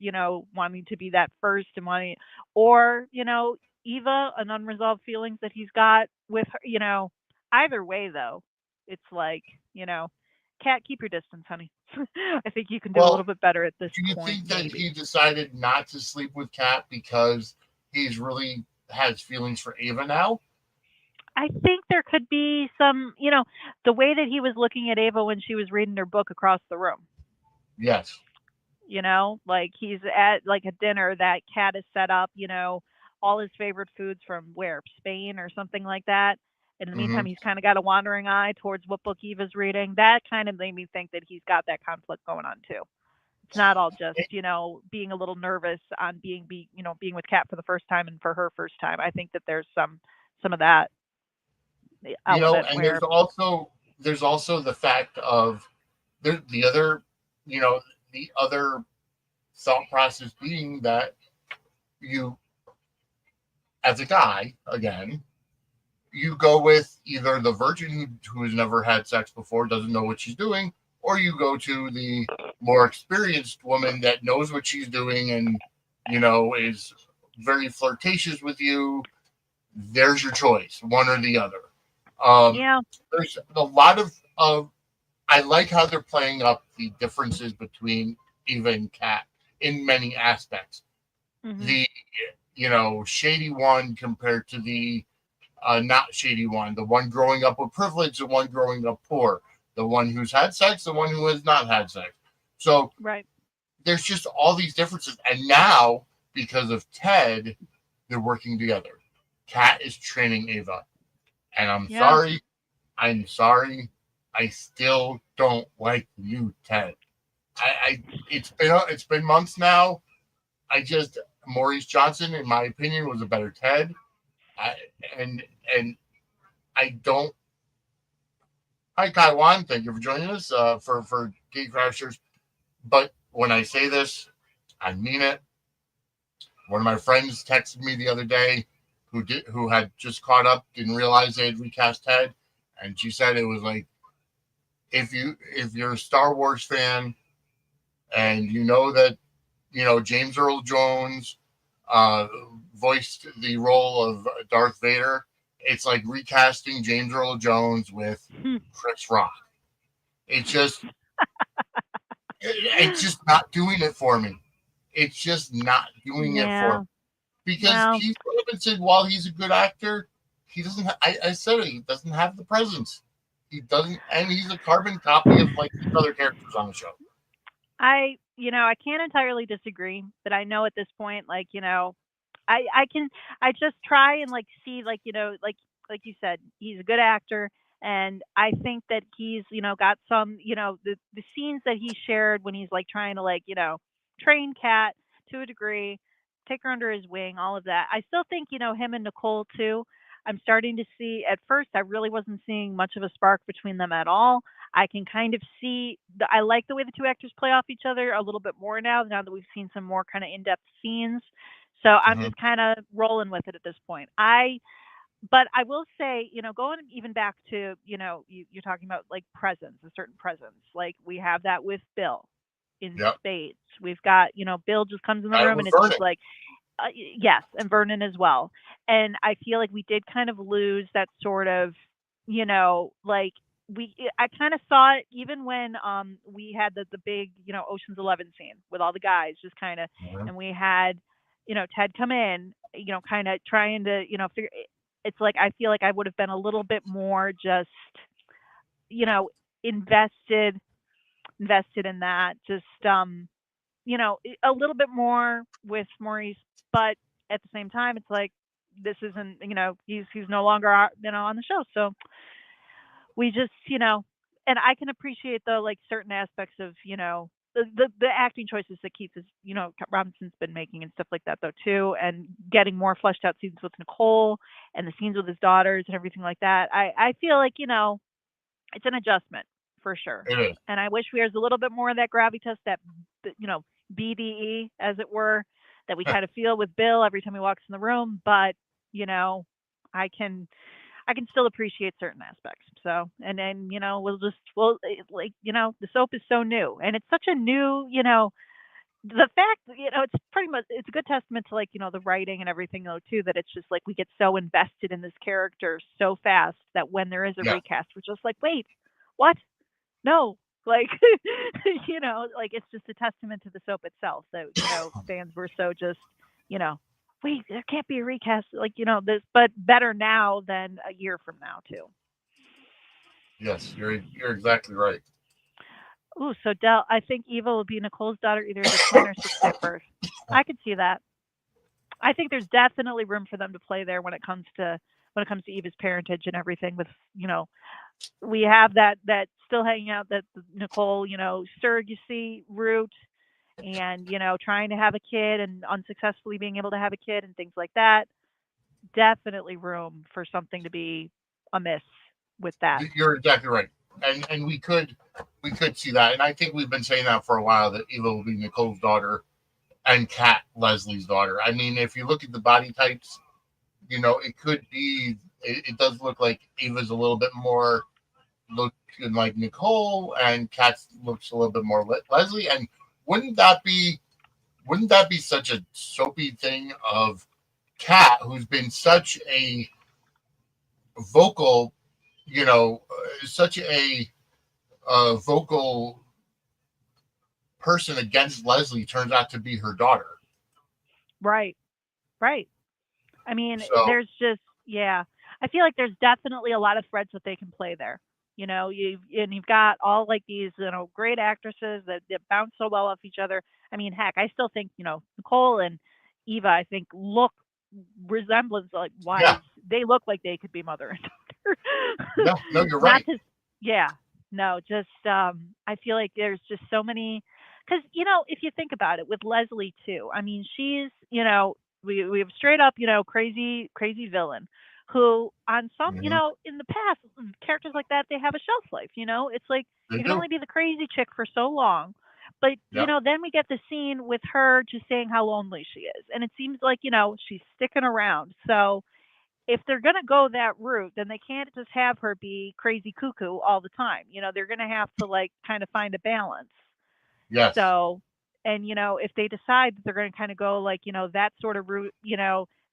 wanting to be that first and wanting, or, Eva, an unresolved feelings that he's got with her, either way, though, it's like, Cat, keep your distance, honey. I think you can do a little Well, bit better at this do you point, think that maybe. he decided not to sleep with Kat because he's really has feelings for Ava now? I think there could be some, the way that he was looking at Ava when she was reading her book across the room. Yes. Like he's at like a dinner that Cat has set up, all his favorite foods from where, Spain or something like that. In the Mm-hmm. meantime, he's kind of got a wandering eye towards what book Eva's reading. That kind of made me think that he's got that conflict going on too. It's not all just, being a little nervous on being with Cat for the first time and for her first time. I think that there's some of that element And where, there's also the fact of the other, you know, the other thought process being that you, as a guy, again, you go with either the virgin who has never had sex before, doesn't know what she's doing, or you go to the more experienced woman that knows what she's doing and, is very flirtatious with you. There's your choice, one or the other. Um, yeah. there's a lot of I like how they're playing up the differences between Eva and Kat in many aspects. Hmm. The shady one compared to the not shady one, the one growing up with privilege, the one growing up poor, the one who's had sex, the one who has not had sex. So Right. there's just all these differences, and now because of Ted, they're working together. Kat is training Ava, and Yeah. I'm sorry, I still don't like you, Ted. It's been months now. I just Maurice Johnson, in my opinion, was a better Ted. I, and and I don't. Hi, Taiwan. Thank you for joining us for Gate Crashers. But when I say this, I mean it. One of my friends texted me the other day, who had just caught up, didn't realize they had recast Ted, and she said it was like, if you're a Star Wars fan and you know that James Earl Jones uh, voiced the role of Darth Vader, it's like recasting James Earl Jones with Hmm. Chris Rock. It's just it's just not doing it for me. It's just not doing it for me Yeah. because Well, Keith Robinson, while he's a good actor, he doesn't. I said it. He doesn't have the presence. He doesn't, and he's a carbon copy of like these other characters on the show. I can't entirely disagree, but I know at this point, like, I can, I just try and like see, like, like you said, he's a good actor. And I think that he's, got some, the scenes that he shared when he's like trying to like, train Kat to a degree, take her under his wing, all of that. I still think, him and Nicole too. I'm starting to see, at first, I really wasn't seeing much of a spark between them at all. I can kind of see I like the way the two actors play off each other a little bit more now that we've seen some more kind of in-depth scenes. So I'm Mm-hmm. just kind of rolling with it at this point. But I will say, going even back to, you're talking about like presence, a certain presence. Like we have that with Bill in Yep. spades. We've got, Bill just comes in the Got it room with and it's Vernon. just like, yes, and Vernon as well. And I feel like we did kind of lose that sort of, like I kind of saw it even when we had the big, Ocean's 11 scene with all the guys just kind of, Mm-hmm. and we had, Ted come in, kind of trying to, figure. It's like I feel like I would have been a little bit more just, you know, invested invested in that. Just a little bit more with Maurice, but at the same time, it's like this isn't, he's no longer, on the show. So we just, and I can appreciate the like certain aspects of, the acting choices that Keith is, Robinson's been making and stuff like that though too, and getting more fleshed out scenes with Nicole and the scenes with his daughters and everything like that. I feel like, it's an adjustment for sure. It is. And I wish we was a little bit more of that gravitas, that, BDE, as it were, that we kind of feel with Bill every time he walks in the room, but you know, I can I can still appreciate certain aspects. So, and then, like, the soap is so new and it's such a new, the fact, it's pretty much, it's a good testament to like, the writing and everything though, too, that it's just like we get so invested in this character so fast that when there is a Yeah. recast, we're just like, wait, what? No. Like, like it's just a testament to the soap itself that, fans were so just, you know, wait, there can't be a recast. Like, this, but better now than a year from now, too. Yes, you're exactly right. Ooh, so Del, I think Eva will be Nicole's daughter either as a twin or sixth at birth. I could see that. I think there's definitely room for them to play there when it comes to Eva's parentage and everything. With we have that still hanging out, that Nicole surrogacy route, and trying to have a kid and unsuccessfully being able to have a kid and things like that. Definitely room for something to be amiss with that. You're exactly right, and we could see that, and I think we've been saying that for a while that Eva will be Nicole's daughter and Kat Leslie's daughter. I mean, if you look at the body types, it could be. It does look like Eva's a little bit more looking like Nicole, and Kat looks a little bit more Leslie. And wouldn't that be wouldn't that be such a soapy thing of Kat, who's been such a vocal, such a vocal person against Leslie, turns out to be her daughter. Right. Right. I mean, So there's just, yeah. I feel like there's definitely a lot of threads that they can play there. You've got all like these, great actresses that bounce so well off each other. I mean, heck, I still think, Nicole and Eva, I think, look resemblance like yeah, wise. They look like they could be mother and daughter. no, you're Not right. to, yeah, no, just I feel like there's just so many, because if you think about it with Leslie too, I mean, she's we have straight up crazy villain who on some Hmm. in the past characters like that, they have a shelf life. It's like They you can do. only be the crazy chick for so long, but Yep. then we get the scene with her just saying how lonely she is, and it seems like she's sticking around. So if they're going to go that route, then they can't just have her be crazy cuckoo all the time. They're going to have to like kind of find a balance. Yes. So, and if they decide that they're going to kind of go like, that sort of route,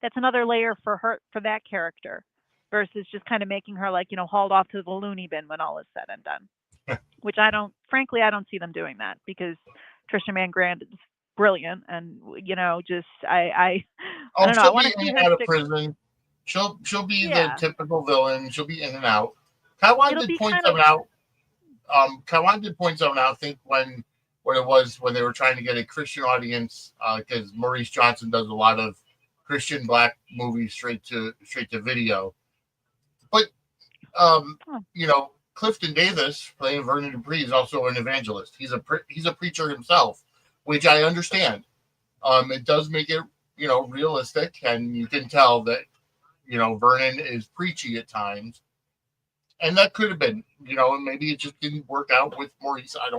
that's another layer for her, for that character, versus just kind of making her like, hauled off to the loony bin when all is said and done. Which frankly, I don't see them doing that because Trisha Mann Grant is brilliant, and just I Oh, don't know. I she'll want be to in see and her out of stick. prison. She'll be the Yeah, typical villain. She'll be in and out. Taiwan it'll did be point kind of. something out. Taiwan did point something out. I think when it was when they were trying to get a Christian audience, because Maurice Johnson does a lot of Christian black movies straight to video. But Oh, Clifton Davis playing Vernon Dupree is also an evangelist. He's a preacher himself, which I understand. It does make it realistic, and you can tell that Vernon is preachy at times, and that could have been maybe it just didn't work out with Maurice. I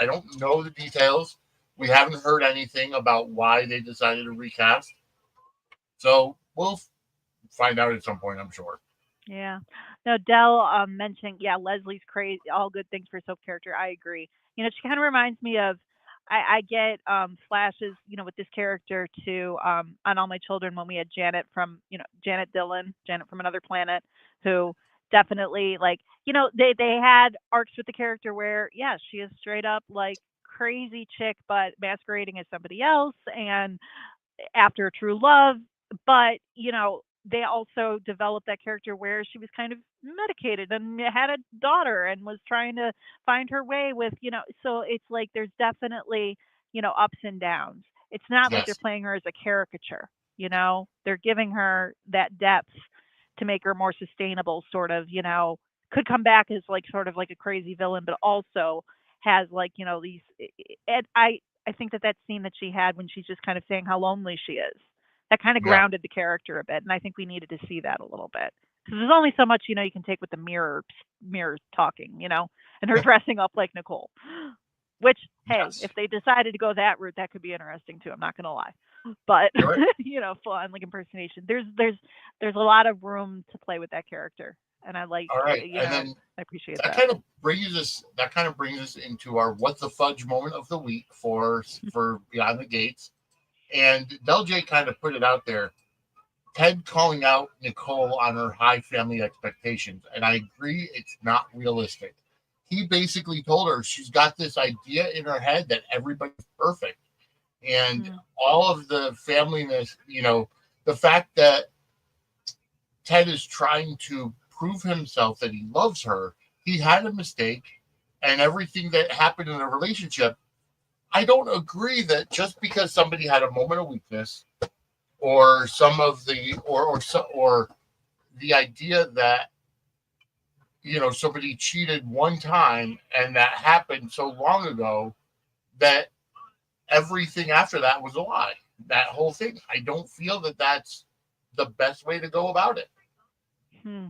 don't know the details. We haven't heard anything about why they decided to recast, so we'll find out at some point, I'm sure. yeah. No, Dell mentioning, yeah, Leslie's crazy. All good things for a soap character. I agree. She kind of reminds me of. I get flashes, with this character to on All My Children when we had Janet from, Janet Dillon, Janet from Another Planet, who definitely like, they had arcs with the character where, yeah, she is straight up like crazy chick, but masquerading as somebody else, and after true love, but they also developed that character where she was kind of medicated and had a daughter and was trying to find her way with, so it's like there's definitely, ups and downs. It's not like they're Yes. playing her as a caricature. They're giving her that depth to make her more sustainable, sort of, could come back as like sort of like a crazy villain, but also has like, these, and I think that scene that she had when she's just kind of saying how lonely she is, that kind of Yeah. grounded the character a bit, and I think we needed to see that a little bit because there's only so much you can take with the mirror talking, and her dressing up like Nicole. Which, hey, Yes, if they decided to go that route, that could be interesting too. I'm not gonna lie, but you're right. full on like impersonation. There's a lot of room to play with that character, and I like, All right, and then I appreciate that that. kind of brings us into our what the fudge moment of the week for Beyond the Gates. And Del J kind of put it out there. Ted calling out Nicole on her high family expectations, and I agree it's not realistic. He basically told her she's got this idea in her head that everybody's perfect, and Mm, all of the familyness. The fact that Ted is trying to prove himself that he loves her. He had a mistake, and everything that happened in the relationship. I don't agree that just because somebody had a moment of weakness, or some of the or the idea that somebody cheated one time and that happened so long ago that everything after that was a lie. That whole thing. I don't feel that that's the best way to go about it. hmm.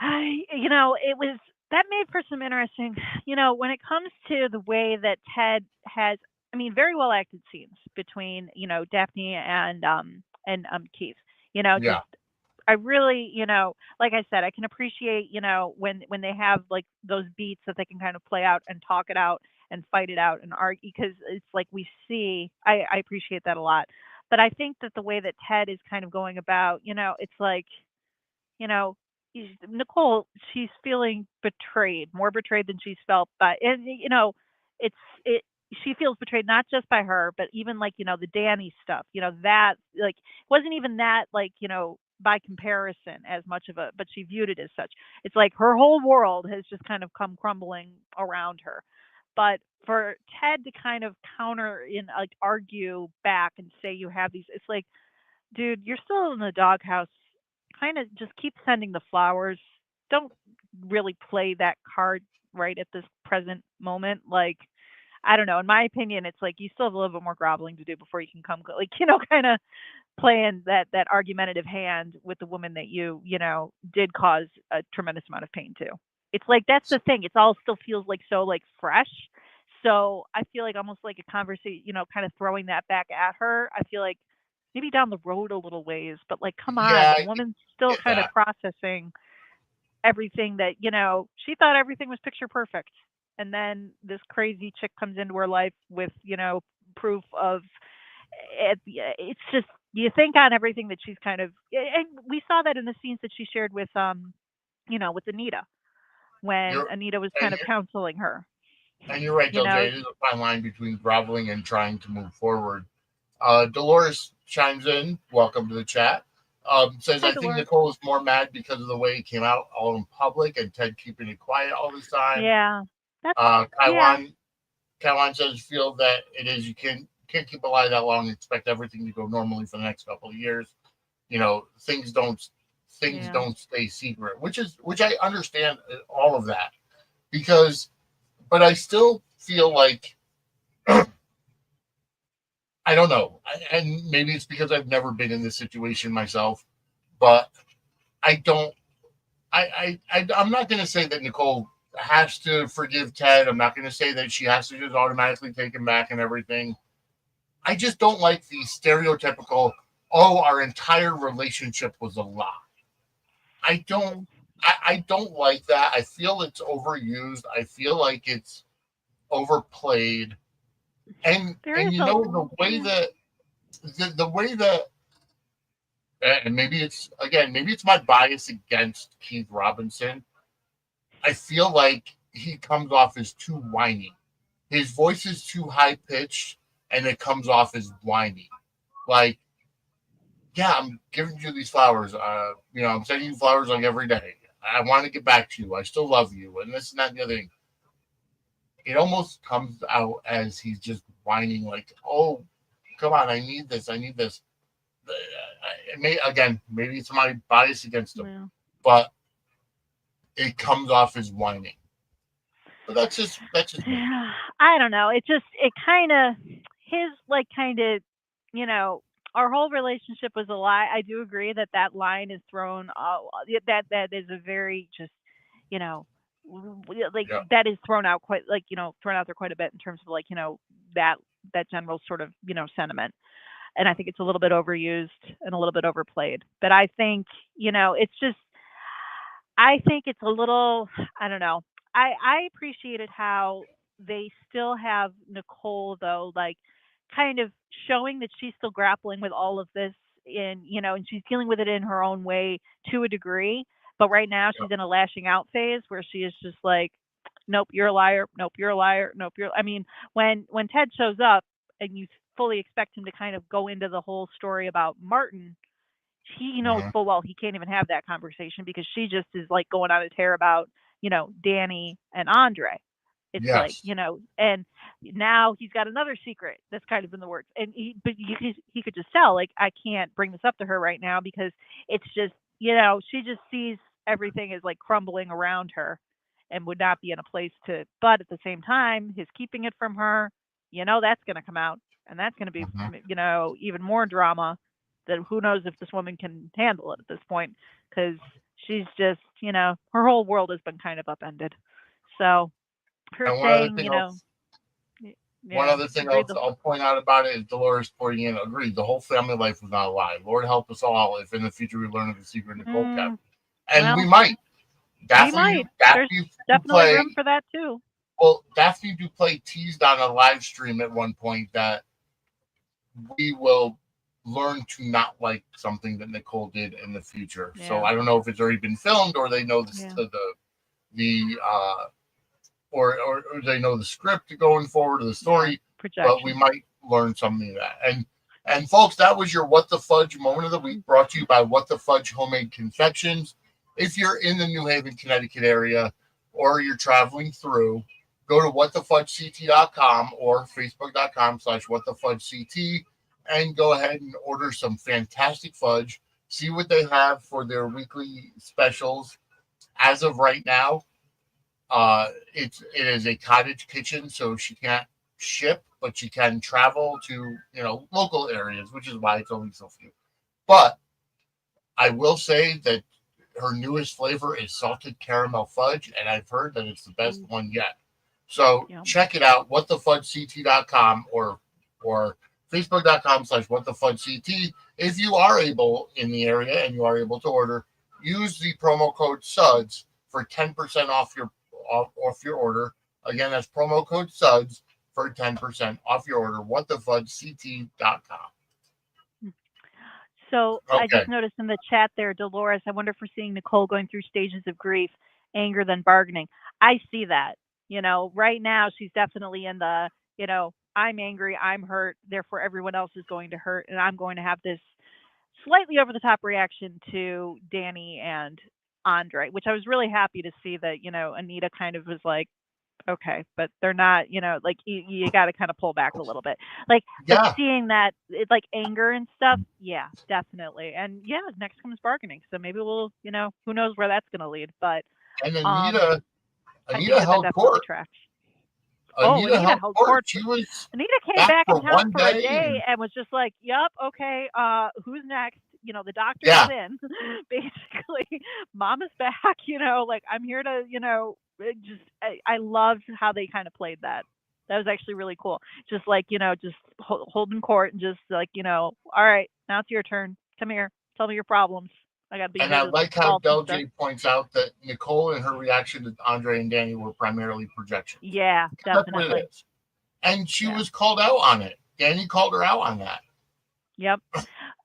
It was that made for some interesting, when it comes to the way that Ted has, I mean, very well acted scenes between, Daphne and Keith. Just Yeah. I really, like I said, I can appreciate, when they have like those beats that they can kind of play out and talk it out and fight it out and argue, because it's like we see. I appreciate that a lot, but I think that the way that Ted is kind of going about, it's like, you know, Nicole, she's feeling betrayed, more betrayed than she's felt by, and it's it. She feels betrayed not just by her, but even like the Danny stuff. That like wasn't even that like by comparison as much of a, but she viewed it as such. It's like her whole world has just kind of come crumbling around her. But for Ted to kind of counter in like argue back and say you have these, it's like, dude, you're still in the doghouse. Kind of just keep sending the flowers. Don't really play that card right at this present moment. Like, I don't know. In my opinion, it's like you still have a little bit more groveling to do before you can come, like, kind of playing that argumentative hand with the woman that did cause a tremendous amount of pain to. It's like that's the thing. It's all still feels like so like fresh. So I feel like almost like a conversation, kind of throwing that back at her. I feel like maybe down the road a little ways, but like, come on, Yeah, the I woman's still get kind of that. processing everything that, she thought everything was picture perfect. And then this crazy chick comes into her life with, proof of it. It's just, you think on everything that she's kind of, and we saw that in the scenes that she shared with Anita, when You're Anita was and kind of counseling her, you're right, you LJ. know, It is a fine line between groveling and trying to move forward. Dolores chimes in. Welcome to the chat. Says, hi I think Dolores. Nicole is more mad because of the way it came out all in public and Ted keeping it quiet all this time. Yeah, that's, Uh, yeah, Kaiwan, Kaiwan says, feel that it is, you can't keep a lie that long and expect everything to go normally for the next couple of years. Things yeah. don't stay secret, which I understand all of that because, but I still feel like I don't know, and maybe it's because I've never been in this situation myself, but I don't. I'm not going to say that Nicole has to forgive Ted. I'm not going to say that she has to just automatically take him back and everything. I just don't like the stereotypical, oh, our entire relationship was a lie. I don't. Mm. I don't like that. I feel it's overused. I feel like it's overplayed. And There and is a, the way yeah. that the way that and maybe it's my bias against Keith Robinson. I feel like he comes off as too whiny. His voice is too high pitched, and it comes off as whiny. Like, yeah, I'm giving you these flowers. I'm sending you flowers like every day. I want to get back to you. I still love you, and this and that and the other thing. It almost comes out as he's just whining, like, "Oh, come on, I need this. I need this." Maybe it's my bias against him, Yeah. but it comes off as whining. But that's just me. Yeah, I don't know. It kind of, his like kind of, you know, our whole relationship was a lie. I do agree that that line is thrown. Yeah, that is a very just, you know. like Yeah. that is thrown out quite like thrown out there quite a bit in terms of like that general sort of sentiment. And I think it's a little bit overused and a little bit overplayed. But I think it's just I think it's a little I don't know. I appreciated how they still have Nicole though, like kind of showing that she's still grappling with all of this in and she's dealing with it in her own way to a degree. But right now Yeah. she's in a lashing out phase where she is just like, nope, you're a liar. Nope, you're a liar. Nope, you're. I mean, when Ted shows up and you fully expect him to kind of go into the whole story about Martin, he knows Mhm. full well he can't even have that conversation because she just is like going on a tear about Danny and Andre. It's like Yes. and now he's got another secret that's kind of in the works, and he could just tell like I can't bring this up to her right now because it's just she just sees everything as like crumbling around her and would not be in a place to. But at the same time, his keeping it from her, that's going to come out, and that's going to be Mhm. even more drama that who knows if this woman can handle it at this point because she's just her whole world has been kind of upended. So her And saying one yeah, other thing agreed I'll point out about it is Dolores pointing in, agreed, the whole family life was not a lie. Lord help us all if in the future we learn of the secret Nicole kept. And we well, might. we might. There's Daphne definitely Duplay, room for that too. well, Daphne Duplay teased on a live stream at one point that we will learn to not like something that Nicole did in the future. So Yeah, I don't know if it's already been filmed or they know yeah, the or they know the script going forward of the story, but we projection. might learn something of that. And folks, that was your What the Fudge moment of the week, brought to you by What the Fudge Homemade Confections. If you're in the New Haven, Connecticut area, or you're traveling through, go to whatthefudgect.com or facebook.com/whatthefudgect and go ahead and order some fantastic fudge. See what they have for their weekly specials. As of right now, it is a cottage kitchen, so she can't ship, but she can travel to local areas, which is why it's only so few. But I will say that her newest flavor is salted caramel fudge, and I've heard that it's the best one yet. So Yeah. check it out, whatthefudgect.com or facebook.com/whatthefudgect. If you are able in the area and you are able to order, use the promo code SUDS for 10% off your order. Again, that's promo code SUDS for 10% off your order. whatthefudgect.com. So I Okay. just noticed in the chat there, Dolores, I wonder if we're seeing Nicole going through stages of grief, anger, then bargaining. I see that. Right now she's definitely in the, I'm angry, I'm hurt, therefore everyone else is going to hurt, and I'm going to have this slightly over the top reaction to Danny and Andre, which I was really happy to see that, Anita kind of was like, okay, but they're not, like you got to kind of pull back a little bit. Like, but Yeah. seeing that, it's like anger and stuff, yeah, definitely. And yeah, next comes bargaining. So maybe we'll, who knows where that's going to lead. But And I think Anita that held definitely court. tracks. Oh, Anita Anita held held court. court. She was Anita came back back in for town one for a day. day and was just like, "Yep, okay, who's next? The doctor Yeah. is in. Basically, Mama's back. Like I'm here to, I loved how they kind of played that. That was actually really cool. Just like, just holding court and just like, all right, now it's your turn. Come here, tell me your problems. I got to be And here I to like how solve some Del stuff. J points out that Nicole and her reaction to Andre and Danny were primarily projections. Yeah, That's what definitely. it is. And she Yeah. was called out on it. Danny called her out on that. Yep.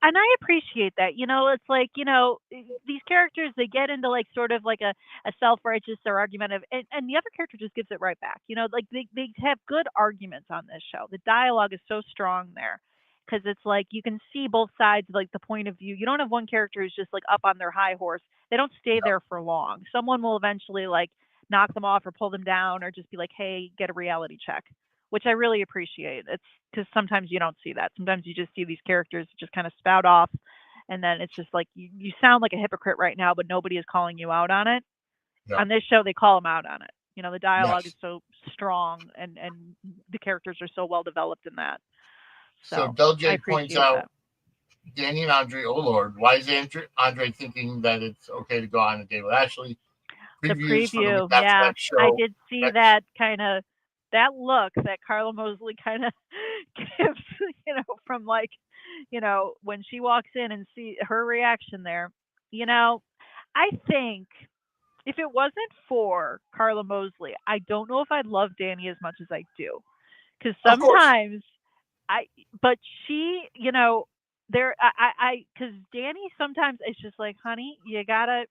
And I appreciate that. It's like, these characters, they get into like sort of like a self-righteous or argumentative, and the other character just gives it right back. Like they have good arguments on this show. The dialogue is so strong there because it's like you can see both sides of like the point of view. You don't have one character who's just like up on their high horse. They don't stay there for long. Someone will eventually like knock them off or pull them down or just be like, hey, get a reality check, which I really appreciate. It's because sometimes you don't see that. Sometimes you just see these characters just kind of spout off, and then it's just like you sound like a hypocrite right now, but nobody is calling you out on it. Yeah. On this show, they call them out on it. The dialogue Yes. is so strong, and the characters are so well developed in that. So So Del I J points appreciate out that. Danny and Andre, oh Lord, why is Andre thinking that it's okay to go on a date with Ashley? The previews for the preview, That's yeah. Right I show. did see that kind of that look that Carla Mosley kind of gives, from like, when she walks in and see her reaction there. I think if it wasn't for Carla Mosley, I don't know if I'd love Danny as much as I do. Because Of course, sometimes but she, because Danny sometimes it's just like, honey, you gotta,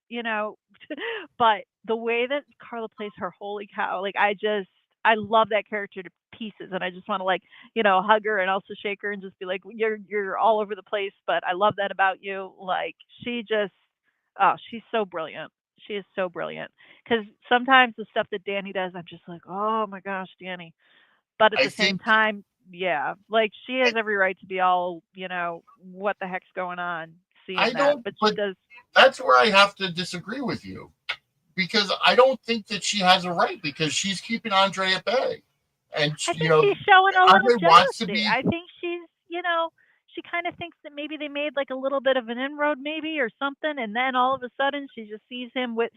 but the way that Carla plays her, holy cow, like I love that character to pieces, and I just want to like, hug her and also shake her and just be like, you're all over the place, but I love that about you. Like she just, oh, she's so brilliant. She is so brilliant. Because sometimes the stuff that Danny does, I'm just like, oh my gosh, Danny. But at I the same think time, yeah, like she has every right to be all, what the heck's going on I seeing that. don't, But she but does. that's where I have to disagree with you because I don't think that she has a right because she's keeping Andre at bay, and I think she's showing a little Andre wants to jealousy. be I think she kind of thinks that maybe they made like a little bit of an inroad, maybe or something, and then all of a sudden she just sees him with,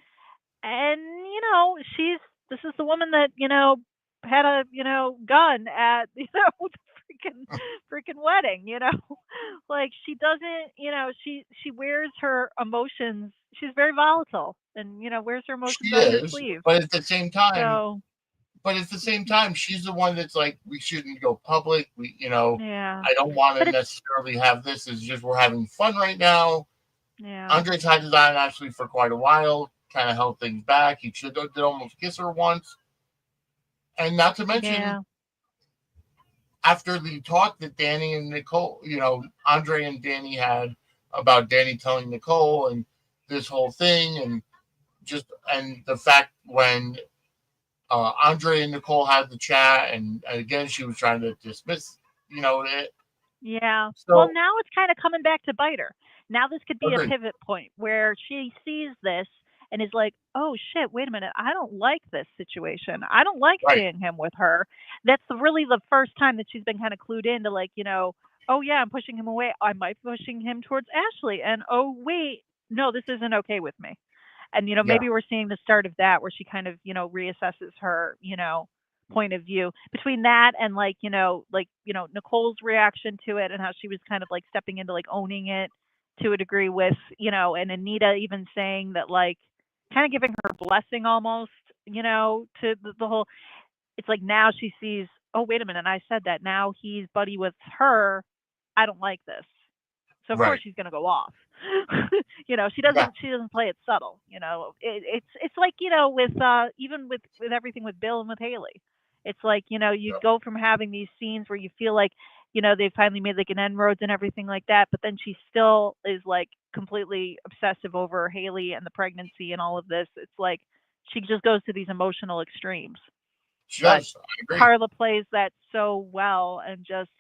and this is the woman that had a gun at the freaking wedding. Like she doesn't, she wears her emotions. She's very volatile, and wears her emotions she on her is, sleeve. but at the same time, So she's the one that's like, we shouldn't go public. yeah, I don't want to but it's necessarily have this. It's just we're having fun right now. yeah, Andre's had his eye actually for quite a while, kind of held things back. He did almost kiss her once. And not to mention, yeah, after the talk that Danny and Nicole, Andre and Danny had about Danny telling Nicole and this whole thing, and the fact when Andre and Nicole had the chat, and again she was trying to dismiss, it. yeah. Well, So now it's kind of coming back to bite her. Now this could be a agreed, pivot point where she sees this and is like, "Oh shit, wait a minute. I don't like this situation. I don't like right? seeing him with her." That's really the first time that she's been kind of clued into like, "Oh yeah, I'm pushing him away. I might be pushing him towards Ashley." And oh wait, no, this isn't okay with me. And Yeah, maybe we're seeing the start of that where she kind of reassesses her point of view between that and like Nicole's reaction to it and how she was kind of like stepping into like owning it to a degree with and Anita even saying that like kind of giving her blessing almost to the whole. It's like now she sees, oh wait a minute, I said that, now he's buddy with her, I don't like this. So of course right. she's going to go off. She Yeah, doesn't play it subtle. It's like with even with everything with Bill and with Haley. It's like you yeah. go from having these scenes where you feel like they finally made like an inroads and everything like that, but then she still is like completely obsessive over Haley and the pregnancy and all of this. It's like she just goes to these emotional extremes. She But does. I agree. Carla plays that so well, and just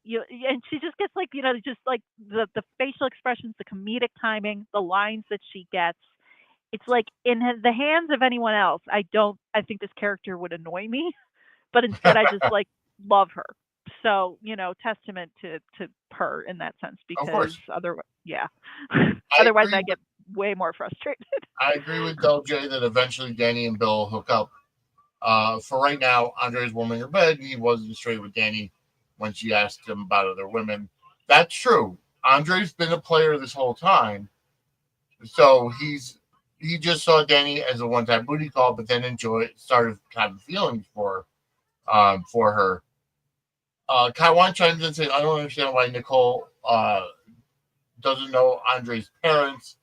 and she just gets like just like the facial expressions, the comedic timing, the lines that she gets. It's like in the hands of anyone else, I think this character would annoy me, but instead I just like love her. So testament to her in that sense Of because course, yeah, I otherwise agree I with get way more frustrated. I agree with Del J that eventually Danny and Bill hook up. For right now, Andre's warming her bed. He wasn't straight with Danny when she asked him about other women. That's true. Andre's been a player this whole time, so he just saw Danny as a one-time booty call, but then started having feelings for her. Kaiwan chimes in saying, "I don't understand why Nicole doesn't know Andre's parents.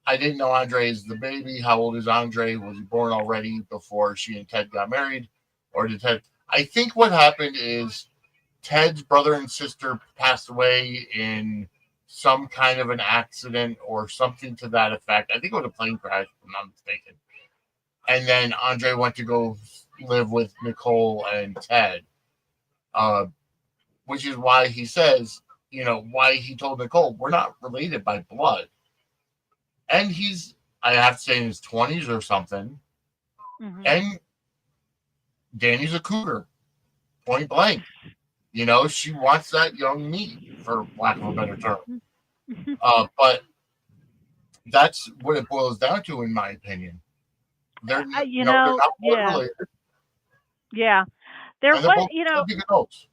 I didn't know Andre is the baby. How old is Andre? Was he born already before she and Ted got married? Or did Ted? I think what happened is Ted's brother and sister passed away in some kind of an accident or something to that effect. I think it was a plane crash, if I'm not mistaken. And then Andre went to go live with Nicole and Ted, uh, which is why he says, why he told Nicole, we're not related by blood. And I have to say, in his 20s or something. Hmm. And Danny's a cougar, point blank. She wants that young meat, for lack of a better term. But that's what it boils down to, in my opinion. They're You they're know, not blood yeah, related, yeah. There and they're was, both chubby adults.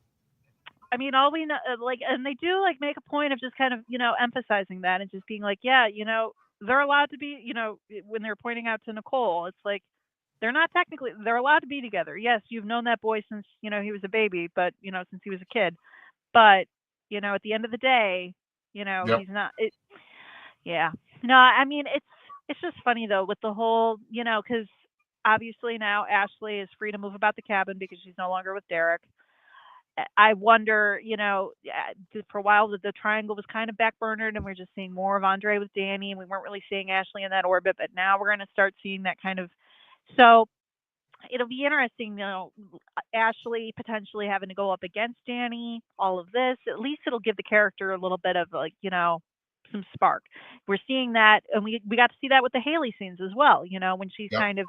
I mean, all we know, like, and they do like make a point of just kind of, emphasizing that and just being like, yeah, they're allowed to be, when they're pointing out to Nicole, it's like they're allowed to be together. Yes, you've known that boy since, he was a baby, but, since he was a kid. But, at the end of the day, Yep, he's not, yeah. No, I mean, it's just funny though with the whole, because obviously now Ashley is free to move about the cabin because she's no longer with Derek. I wonder, for a while the triangle was kind of backburnered and we're just seeing more of Andre with Danny and we weren't really seeing Ashley in that orbit, but now we're going to start seeing that kind of. So it'll be interesting, Ashley potentially having to go up against Danny, all of this. At least it'll give the character a little bit of like, some spark. We're seeing that, and we got to see that with the Haley scenes as well, when she's yep. kind of,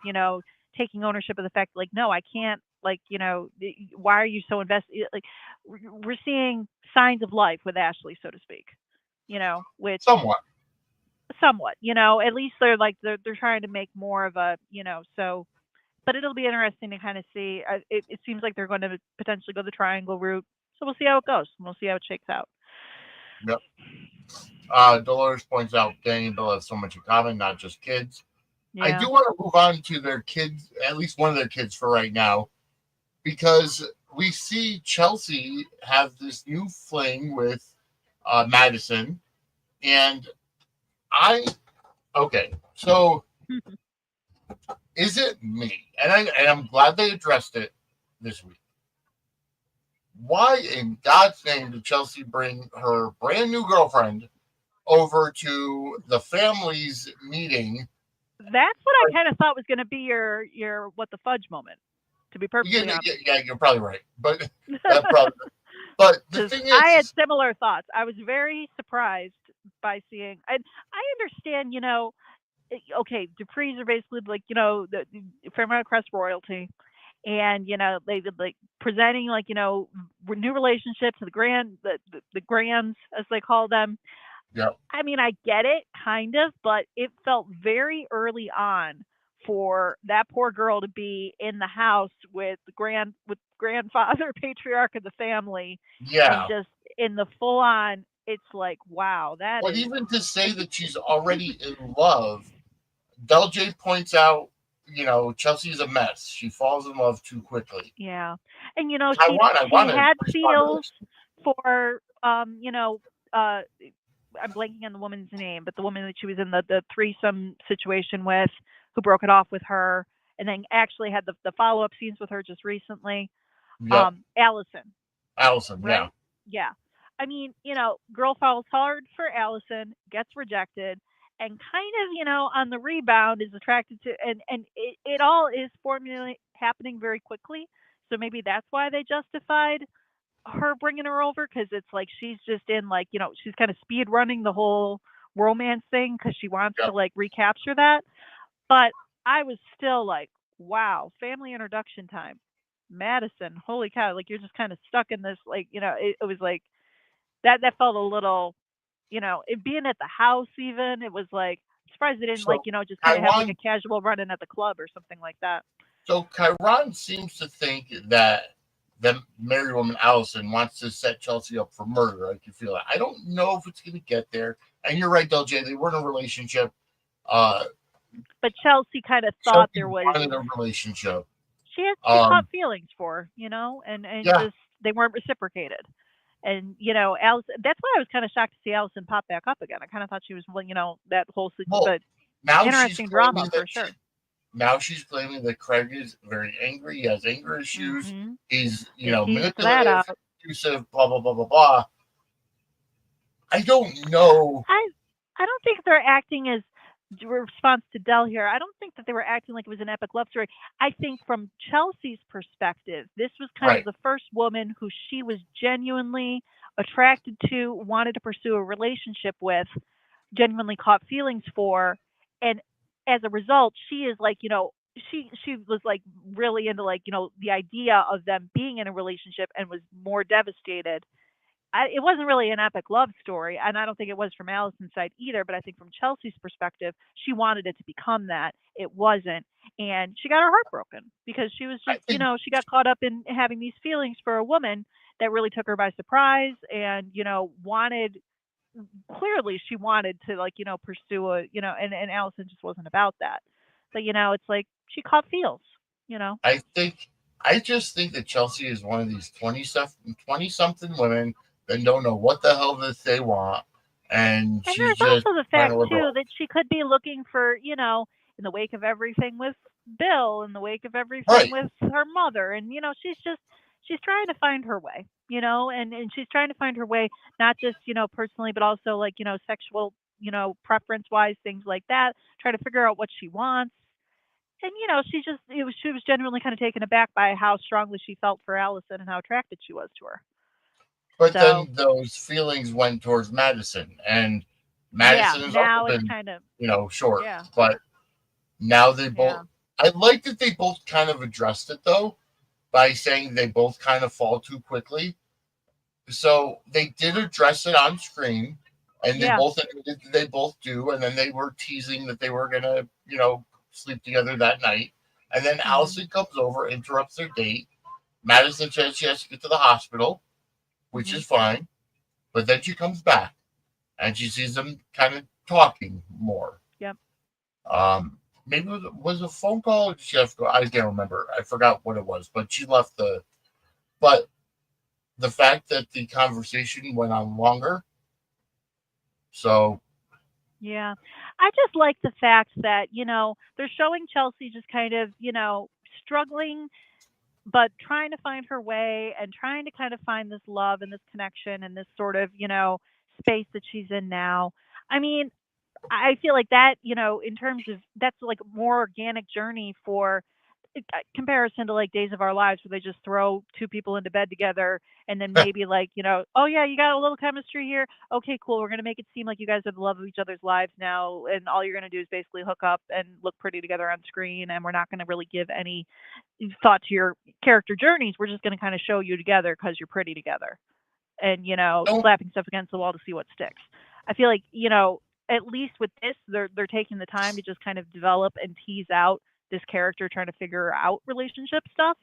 taking ownership of the fact like, no, I can't, like, why are you so invested? Like, we're seeing signs of life with Ashley, so to speak, which Somewhat. somewhat, at least they're like, they're trying to make more of a, so but it'll be interesting to kind of see. It seems like they're going to potentially go the triangle route, so we'll see how it goes. We'll see how it shakes out. Yep. Dolores points out Danny and Bill have so much in common, not just kids. I Yeah. do want to move on to their kids, at least one of their kids for right now, because we see Chelsea have this new fling with Madison, and okay, so is it me? And I'm glad they addressed it this week. Why in God's name did Chelsea bring her brand new girlfriend over to the family's meeting? That's what I kind of thought was going to be your what the fudge moment. To be perfectly honest. Yeah, you're probably right, but that probably. But the Because thing I had is, similar thoughts. I was very surprised by seeing. I understand, okay, Duprees are basically like, the Fairmount Crest royalty, and they would like presenting like, new relationships, the grands as they call them. yeah, I mean, I get it kind of, but it felt very early on for that poor girl to be in the house with grandfather, patriarch of the family, and yeah. just in the full on. It's like, wow, that But is. even to say that she's already in love, Del J points out, Chelsea's a mess. She falls in love too quickly. Yeah. And I she want to had respond to feels this. for uh I'm blanking on the woman's name, but the woman that she was in the threesome situation with, who broke it off with her and then actually had the follow-up scenes with her just recently. Yep, Allison, Allison. Yeah, right? Yeah. I mean, girl falls hard for Allison, gets rejected, and kind of, on the rebound is attracted to, and it all is formulating happening very quickly. So maybe that's why they justified her bringing her over, because it's like she's just in like, she's kind of speed running the whole romance thing because she wants to yep. like recapture that. But I was still like, wow, family introduction time. Madison, holy cow, like you're just kind of stuck in this, like, it was like that felt a little, it being at the house even, it was like, I'm surprised they didn't like, So just kind of have like a Chiron, casual run in at the club or something like that. so Chiron seems to think that the married woman Allison wants to set Chelsea up for murder. Like you feel that. I don't know if it's going to get there. And you're right, Del J. They were in a relationship. Uh, But Chelsea kind of thought Chelsea there was, wanted a relationship. she caught Um, feelings for, and yeah. just they weren't reciprocated. And Alice. That's why I was kind of shocked to see Allison pop back up again. I kind of thought she was, well, that whole, Well, but now she's interesting drama claiming for that sure. now she's claiming that Craig is very angry. He has anger issues. Hmm. He's They teased that manipulative, out. abusive, blah blah blah blah blah. I don't know. I don't think they're acting as response to Dell here. I don't think that they were acting like it was an epic love story. I think from Chelsea's perspective, this was kind of Right. the first woman who she was genuinely attracted to, wanted to pursue a relationship with, genuinely caught feelings for, and as a result, she is like, she was like really into like, the idea of them being in a relationship and was more devastated it wasn't really an epic love story, and I don't think it was from Allison's side either. But I think from Chelsea's perspective, she wanted it to become that. It wasn't, and she got her heart broken because she was I just, think she got caught up in having these feelings for a woman that really took her by surprise, and wanted clearly she wanted to pursue and Allison just wasn't about that. But it's like she caught feels, you know. I think I just think that Chelsea is one of these 20 something women that don't know what the hell this they want, and And she's there's just also the trying to fact live her too life. that she could be looking for, in the wake of everything with Bill, in the wake of everything Right. with her mother, and she's trying to find her way, and she's trying to find her way not just, personally, but also like, sexual, preference wise, things like that, trying to figure out what she wants. And she was genuinely kind of taken aback by how strongly she felt for Allison and how attracted she was to her. But So then those feelings went towards Madison, and yeah, Madison has also now it's been, kind of short. yeah, But now they both. yeah, I like that they both kind of addressed it though by saying they both kind of fall too quickly. So they did address it on screen, and they yeah. both admitted that they both do, and then they were teasing that they were gonna, sleep together that night. And then Hmm. Allison comes over, interrupts their date. Madison says she has to get to the hospital, which Hmm. is fine. But then she comes back and she sees them kind of talking more. Yep. Maybe it was a phone call. Or did she have to go? I can't remember. I forgot what it was. But she left the. But the fact that the conversation went on longer. So Yeah. I just like the fact that, they're showing Chelsea just kind of, struggling, but trying to find her way and trying to kind of find this love and this connection and this sort of, space that she's in now. I mean, I feel like that, in terms of that's like a more organic journey for comparison to like Days of Our Lives where they just throw two people into bed together and then maybe like, oh yeah, you got a little chemistry here. Okay, cool. We're going to make it seem like you guys are the love of each other's lives now. And all you're going to do is basically hook up and look pretty together on screen. And we're not going to really give any thought to your character journeys. We're just going to kind of show you together because you're pretty together and don't. slapping stuff against the wall to see what sticks. I feel like at least with this, they're taking the time to just kind of develop and tease out this character trying to figure out relationship stuff,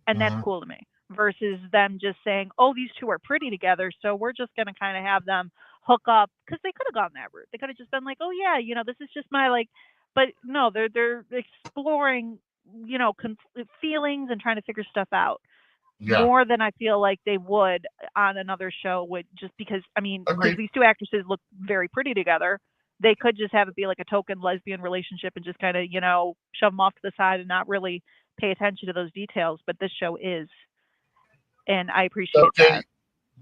and that's Mhm. cool to me. Versus them just saying, "Oh, these two are pretty together, so we're just gonna kind of have them hook up," because they could have gone that route. They could have just been like, "Oh yeah, this is just my like," but no, they're exploring feelings and trying to figure stuff out Yeah. more than I feel like they would on another show would just because I mean, because Agreed. these two actresses look very pretty together. They could just have it be like a token lesbian relationship and just kind of, shove them off to the side and not really pay attention to those details. But this show is, and I appreciate that.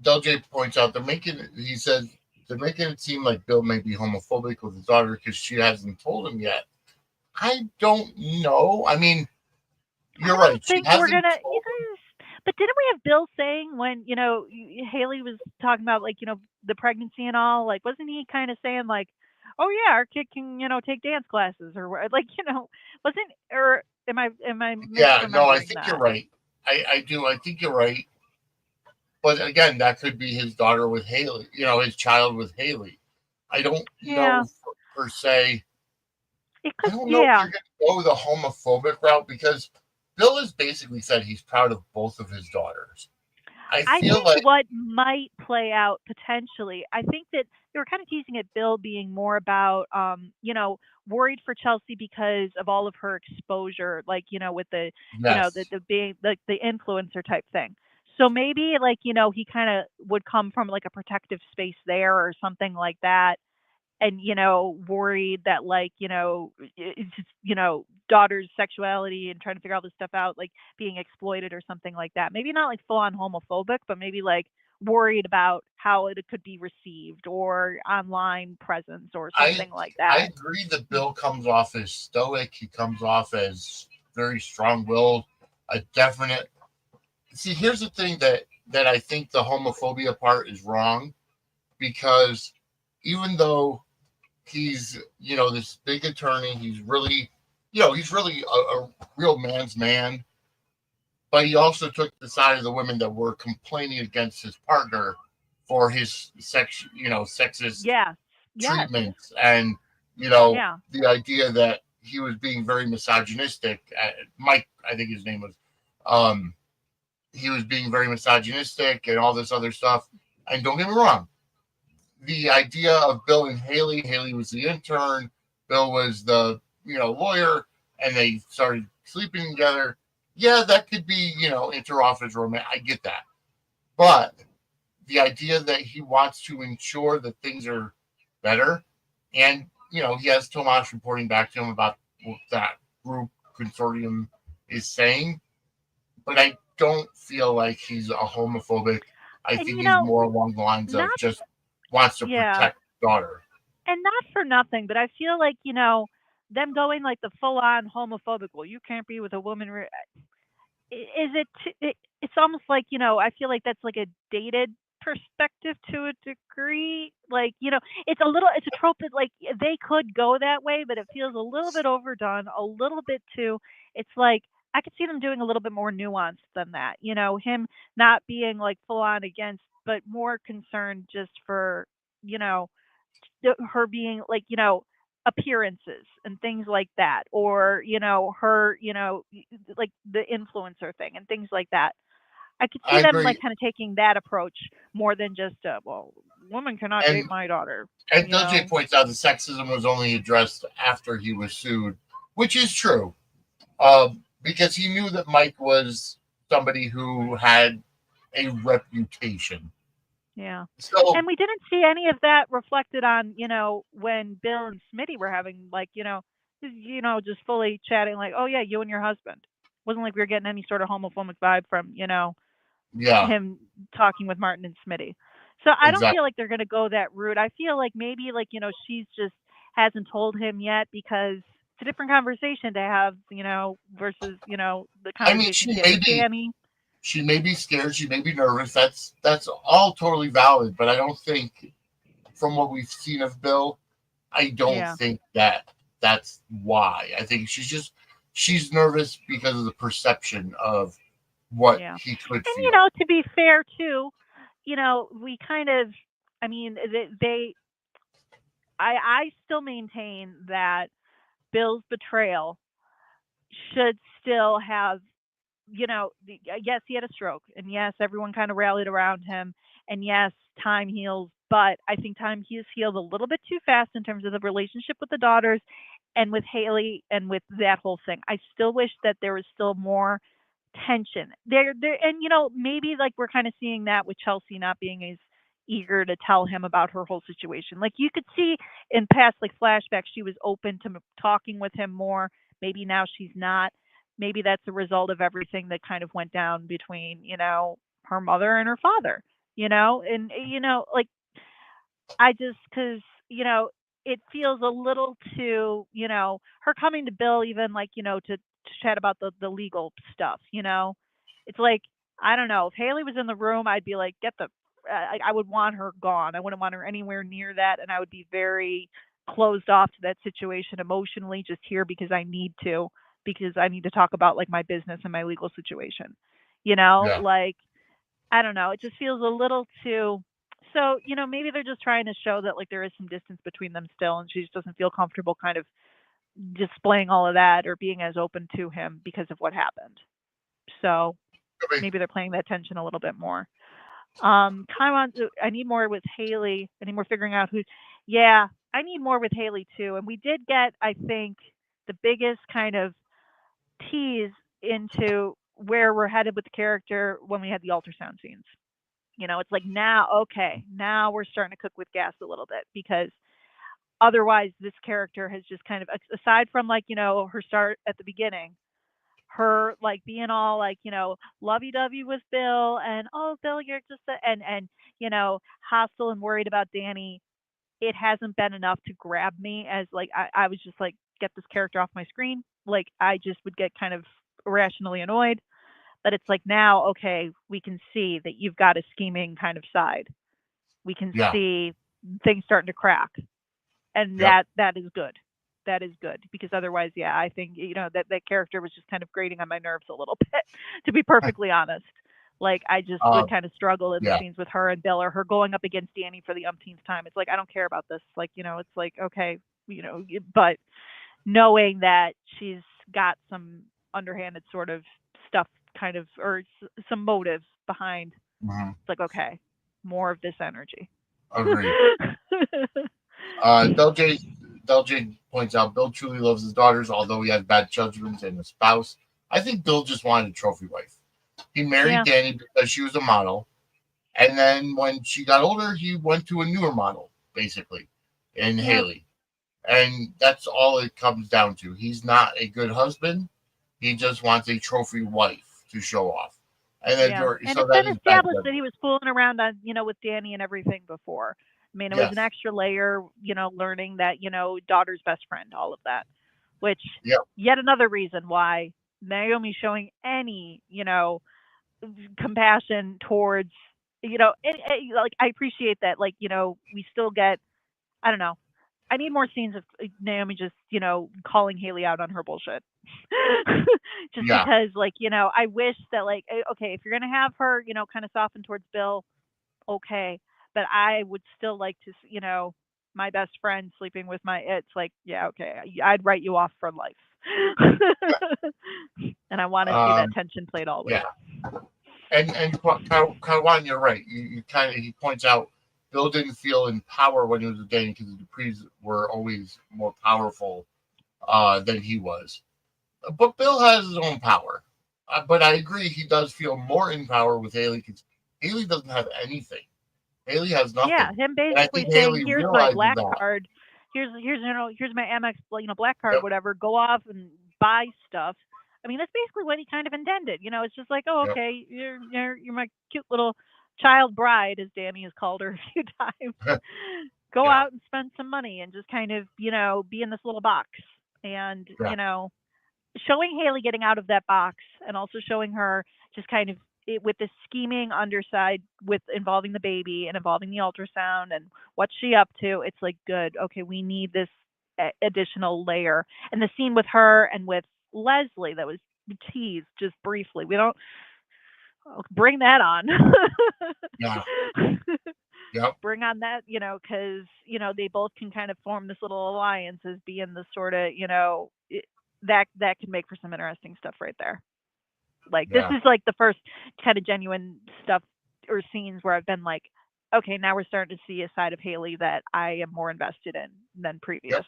LJ LJ points out they're making. He says they're making it seem like Bill may be homophobic with his daughter because she hasn't told him yet. I don't know. I mean, I you're don't right. She think we're hasn't gonna. told him. But didn't we have Bill saying when Haley was talking about like the pregnancy and all? Like, wasn't he kind of saying like, "Oh yeah, our kid can take dance classes or like wasn't or am I Yeah, no, I misremembering think you're that? right. I do. I think you're right. But again, that could be his daughter with Haley, his child with Haley. I don't Yeah, know per se. it I could. don't know if Yeah, you're going to go the homophobic route because Bill has basically said he's proud of both of his daughters. I I feel think like, what might play out potentially, I think that they were kind of teasing at Bill being more about, worried for Chelsea because of all of her exposure, like, with yes, the being like the influencer type thing. So maybe like, he kind of would come from like a protective space there or something like that and worried that like it's just daughter's sexuality and trying to figure all this stuff out like being exploited or something like that, maybe not like full on homophobic but maybe like worried about how it could be received or online presence or I something like I that. agree that Bill comes off as stoic. He comes off as very strong-willed, a definite. See, here's the thing that I think the homophobia part is wrong because even though he's this big attorney, he's really a real man's man, but he also took the side of the women that were complaining against his partner for his sexist Yeah. Yes. treatments, and you know Yeah. the idea that he was being very misogynistic. Mike, I think his name was. Um, he was being very misogynistic and all this other stuff. And don't get me wrong, the idea of Bill and Haley was the intern, Bill was the lawyer, and they started sleeping together. Yeah, that could be inter-office romance. I get that, but the idea that he wants to ensure that things are better, and he has Tomas reporting back to him about what that group consortium is saying, but I don't feel like he's a homophobic. I And think he's more along the lines not of just wants to yeah. protect daughter. And not for nothing, but I feel like, them going like the full on homophobic, well, you can't be with a woman. Is it, it's almost like, I feel like that's like a dated perspective to a degree. Like, it's a trope that like they could go that way, but it feels a little bit overdone, a little bit too. It's like, I could see them doing a little bit more nuance than that. Him not being like full on against, but more concerned just for, you know, her being like appearances and things like that, or her like the influencer thing and things like that. I could see I them like agree, kind of taking that approach more than just well, women cannot date and my daughter. and LJ points out the sexism was only addressed after he was sued, which is true, because he knew that Mike was somebody who had a reputation. Yeah. So And we didn't see any of that reflected on, when Bill and Smitty were having like, just fully chatting like, oh yeah, you and your husband. Wasn't like we were getting any sort of homophobic vibe from, yeah, him talking with Martin and Smitty. So I don't exactly. feel like they're going to go that route. I feel like maybe like, she's just hasn't told him yet because it's a different conversation to have, versus, the I mean, conversation she had with Danny. she may be scared, she may be nervous. That's all totally valid, but I don't think, from what we've seen of Bill, I don't Yeah. think that that's why. I think she's nervous because of the perception of what Yeah. he could And, feel. to be fair too, we kind of, I mean, I still maintain that Bill's betrayal should still have, yes, he had a stroke, and yes, everyone kind of rallied around him, and yes, time heals, but I think time has healed a little bit too fast in terms of the relationship with the daughters and with Haley and with that whole thing. I still wish that there was still more tension there, and maybe like we're kind of seeing that with Chelsea not being as eager to tell him about her whole situation. Like you could see in past like flashbacks, she was open to talking with him more. Maybe now she's not. Maybe that's a result of everything that kind of went down between her mother and her father. And like I just because it feels a little too her coming to Bill even like to chat about the legal stuff. It's like I don't know if Haley was in the room, I'd be like get the I would want her gone. I wouldn't want her anywhere near that, and I would be very closed off to that situation emotionally, just here because I need to talk about like my business and my legal situation. Yeah. Like I don't know. It just feels a little too. So, maybe they're just trying to show that like there is some distance between them still, and she just doesn't feel comfortable kind of displaying all of that or being as open to him because of what happened. So I mean, maybe they're playing that tension a little bit more. Kind of I need more with Haley. I need more figuring out who. Yeah, I need more with Haley too. And we did get, I think, the biggest kind of tease into where we're headed with the character when we had the ultrasound scenes. It's like now, okay, now we're starting to cook with gas a little bit because otherwise this character has just kind of, aside from like, her start at the beginning, her like being all like, lovey dovey with Bill and, oh, Bill, you're just, hostile and worried about Danny. It hasn't been enough to grab me as like, I was just like, get this character off my screen. Like, I just would get kind of irrationally annoyed. But it's like now, okay, we can see that you've got a scheming kind of side. We can yeah, see things starting to crack, and yep. that is good. That is good because otherwise, yeah, I think that character was just kind of grating on my nerves a little bit, to be perfectly honest. Like, I just Uh, would kind of struggle in the yeah, scenes with her and Bill, or her going up against Danny for the umpteenth time. It's like, I don't care about this. Like, it's like, okay, but knowing that she's got some underhanded sort of stuff kind of, or some motive behind, mhm, it's like, okay, more of this energy. agreed. Del J. Del J points out Bill truly loves his daughters, although he has bad judgments in a spouse. I think Bill just wanted a trophy wife. He married Yeah. Danny because she was a model, and then when she got older, he went to a newer model, basically, in Yeah. Haley. And that's all it comes down to. He's not a good husband. He just wants a trophy wife to show off. And then Yeah. And so it's that been is bad established that judgment. he was fooling around on, with Danny and everything before. I mean, it was an Yes. extra layer, learning that, daughter's best friend, all of that, which Yep. yet another reason why Naomi showing any, compassion towards, like, I appreciate that, like, we still get, I don't know, I need more scenes of Naomi just, calling Haley out on her bullshit. Just Yeah. because, like, I wish that, like, okay, if you're gonna have her, kind of soften towards Bill, okay, but I would still like to, my best friend sleeping with my, it's like, yeah, okay, I'd write you off for life. And I want to see that Um, tension played always. yeah. And Kawan, you're right. You kind of he points out Bill didn't feel in power when he was dating because the Duprees were always more powerful than he was. But Bill has his own power. But I agree, he does feel more in power with Haley because Haley doesn't have anything. Haley has Yeah, nothing, him and I basically think saying, Haley "Here's my realizes black that. card. Here's my Amex, black card, Yep, whatever. Go off and buy stuff." I mean, that's basically what he kind of intended. It's just like, "Oh, yep, okay, you're my cute little child bride," as Danny has called her a few times. Go yeah, out and spend some money and just kind of, be in this little box. And, yeah, showing Haley getting out of that box, and also showing her just kind of with the scheming underside, with involving the baby and involving the ultrasound and what's she up to. It's like, good. Okay, we need this additional layer. And the scene with her and with Leslie that was teased just briefly. We don't bring that on. yeah, yep, Bring on that, because they both can kind of form this little alliance as being the sort of, that can make for some interesting stuff right there. Like, this yeah, is like the first kind of genuine stuff or scenes where I've been like, okay, now we're starting to see a side of Haley that I am more invested in than yep, previous.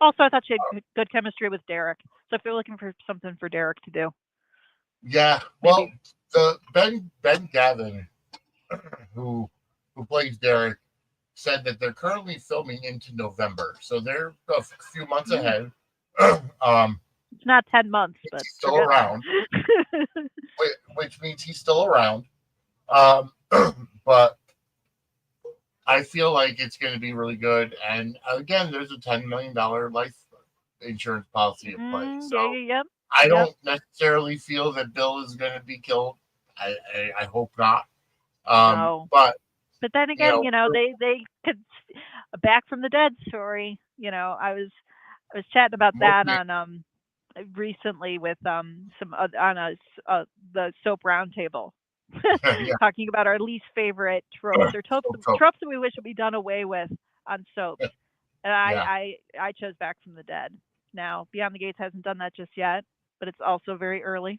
Also, I thought she had good chemistry with Derek. So if they're looking for something for Derek to do, yeah. Well, maybe. the Ben Gavin, who who plays Derek, said that they're currently filming into November, so they're a few months Mm, ahead. um, it's not 10 months, he's but we're still getting there. around, which means he's still around. Um, but I feel like it's going to be really good. And again, there's a $10 million life insurance policy in play, Yeah, so yeah, yep, I yep. don't necessarily feel that Bill is going to be killed. I hope not. No. But But then you again, know, they could, a back from the dead story. I was chatting about that mostly, on recently with some on the soap roundtable, yeah, talking about our least favorite tropes, or so, so, tropes that we wish would be done away with on soaps. And yeah, I chose Back from the Dead. Now, Beyond the Gates hasn't done that just yet, but it's also very early.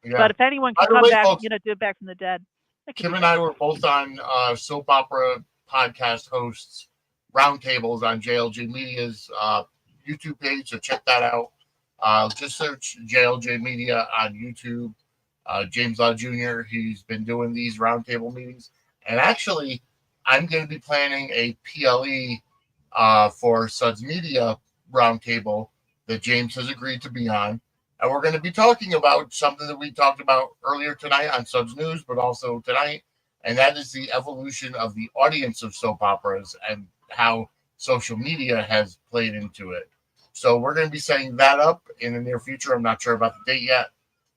yeah. But if anyone By could the come way, back, folks, do Back from the Dead, that could Kim be and good. I were both on soap opera podcast hosts roundtables on JLJ Media's YouTube page, so check that out. Just search JLJ Media on YouTube. James Law Jr., he's been doing these roundtable meetings. And actually, I'm going to be planning a PLE for Suds Media roundtable that James has agreed to be on. And we're going to be talking about something that we talked about earlier tonight on Suds News, but also tonight. And that is the evolution of the audience of soap operas and how social media has played into it. So we're going to be setting that up in the near future. I'm not sure about the date yet,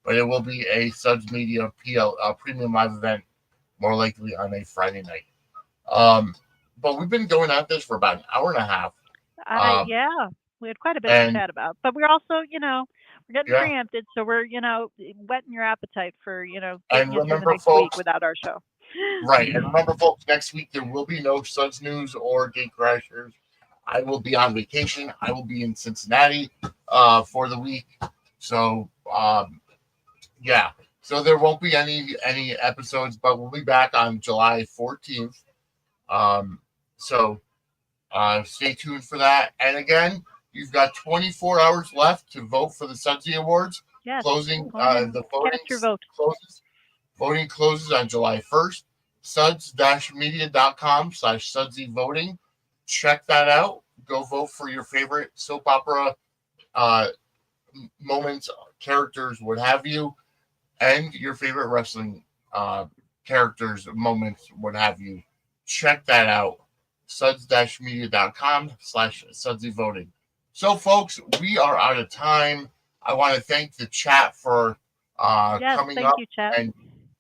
but it will be a Suds Media premium live event, more likely on a Friday night. But we've been going at this for about an hour and a half. Um, Yeah, we had quite a bit to and chat about, but we're also, we're getting Yeah. preempted, so we're whetting your appetite for And getting you through the remember, next week folks, without our show. right. And remember, folks, next week there will be no Suds News or Gate Crashers. I will be on vacation. I will be in Cincinnati for the week. So, yeah. So there won't be any episodes, but we'll be back on July 14th. So stay tuned for that. And again, you've got 24 hours left to vote for the Sudsy Awards. Yes. Closing the voting Cast your vote. closes. Voting closes on July 1st. Suds-media.com/Sudsy voting. Check that out. Go vote for your favorite soap opera moments, characters, what have you, and your favorite wrestling characters, moments, what have you. Check that out. Suds-media.com/Sudsy voting. So, folks, we are out of time. I want to thank the chat for coming thank up. you, chat. And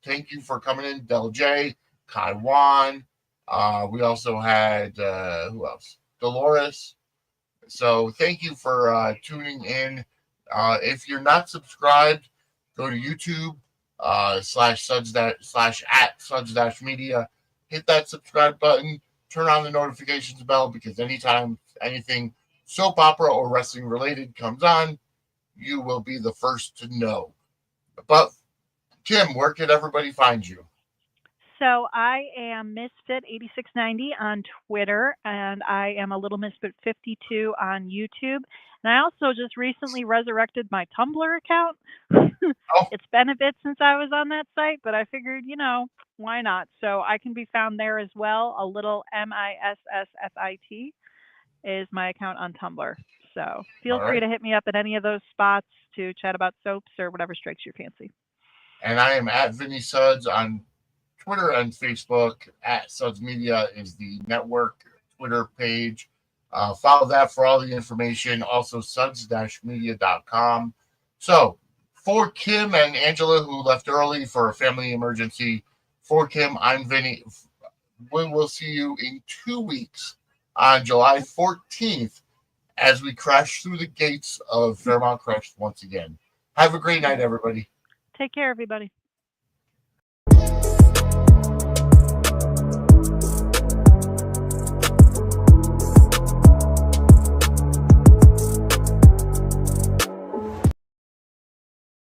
thank you for coming in, Del J, Kai Wan. We also had, who else? Dolores. So thank you for tuning in. If you're not subscribed, go to YouTube /Suds-Media. Hit that subscribe button. Turn on the notifications bell, because anytime anything soap opera or wrestling related comes on, you will be the first to know. But Kim, where can everybody find you? So I am Misfit8690 on Twitter, and I am a Little Misfit 52 on YouTube. And I also just recently resurrected my Tumblr account. It's been a bit since I was on that site, but I figured, why not? So I can be found there as well. A little MISSFIT is my account on Tumblr. So feel free to hit me up at any of those spots to chat about soaps or whatever strikes your fancy. And I am at Vinny Suds on Twitter and Facebook. At Suds Media is the network Twitter page. Follow that for all the information. Also, suds-media.com. So, for Kim and Angela, who left early for a family emergency, for Kim, I'm Vinny. We will see you in 2 weeks on July 14th as we crash through the gates of Fairmount Crest once again. Have a great night, everybody. Take care, everybody.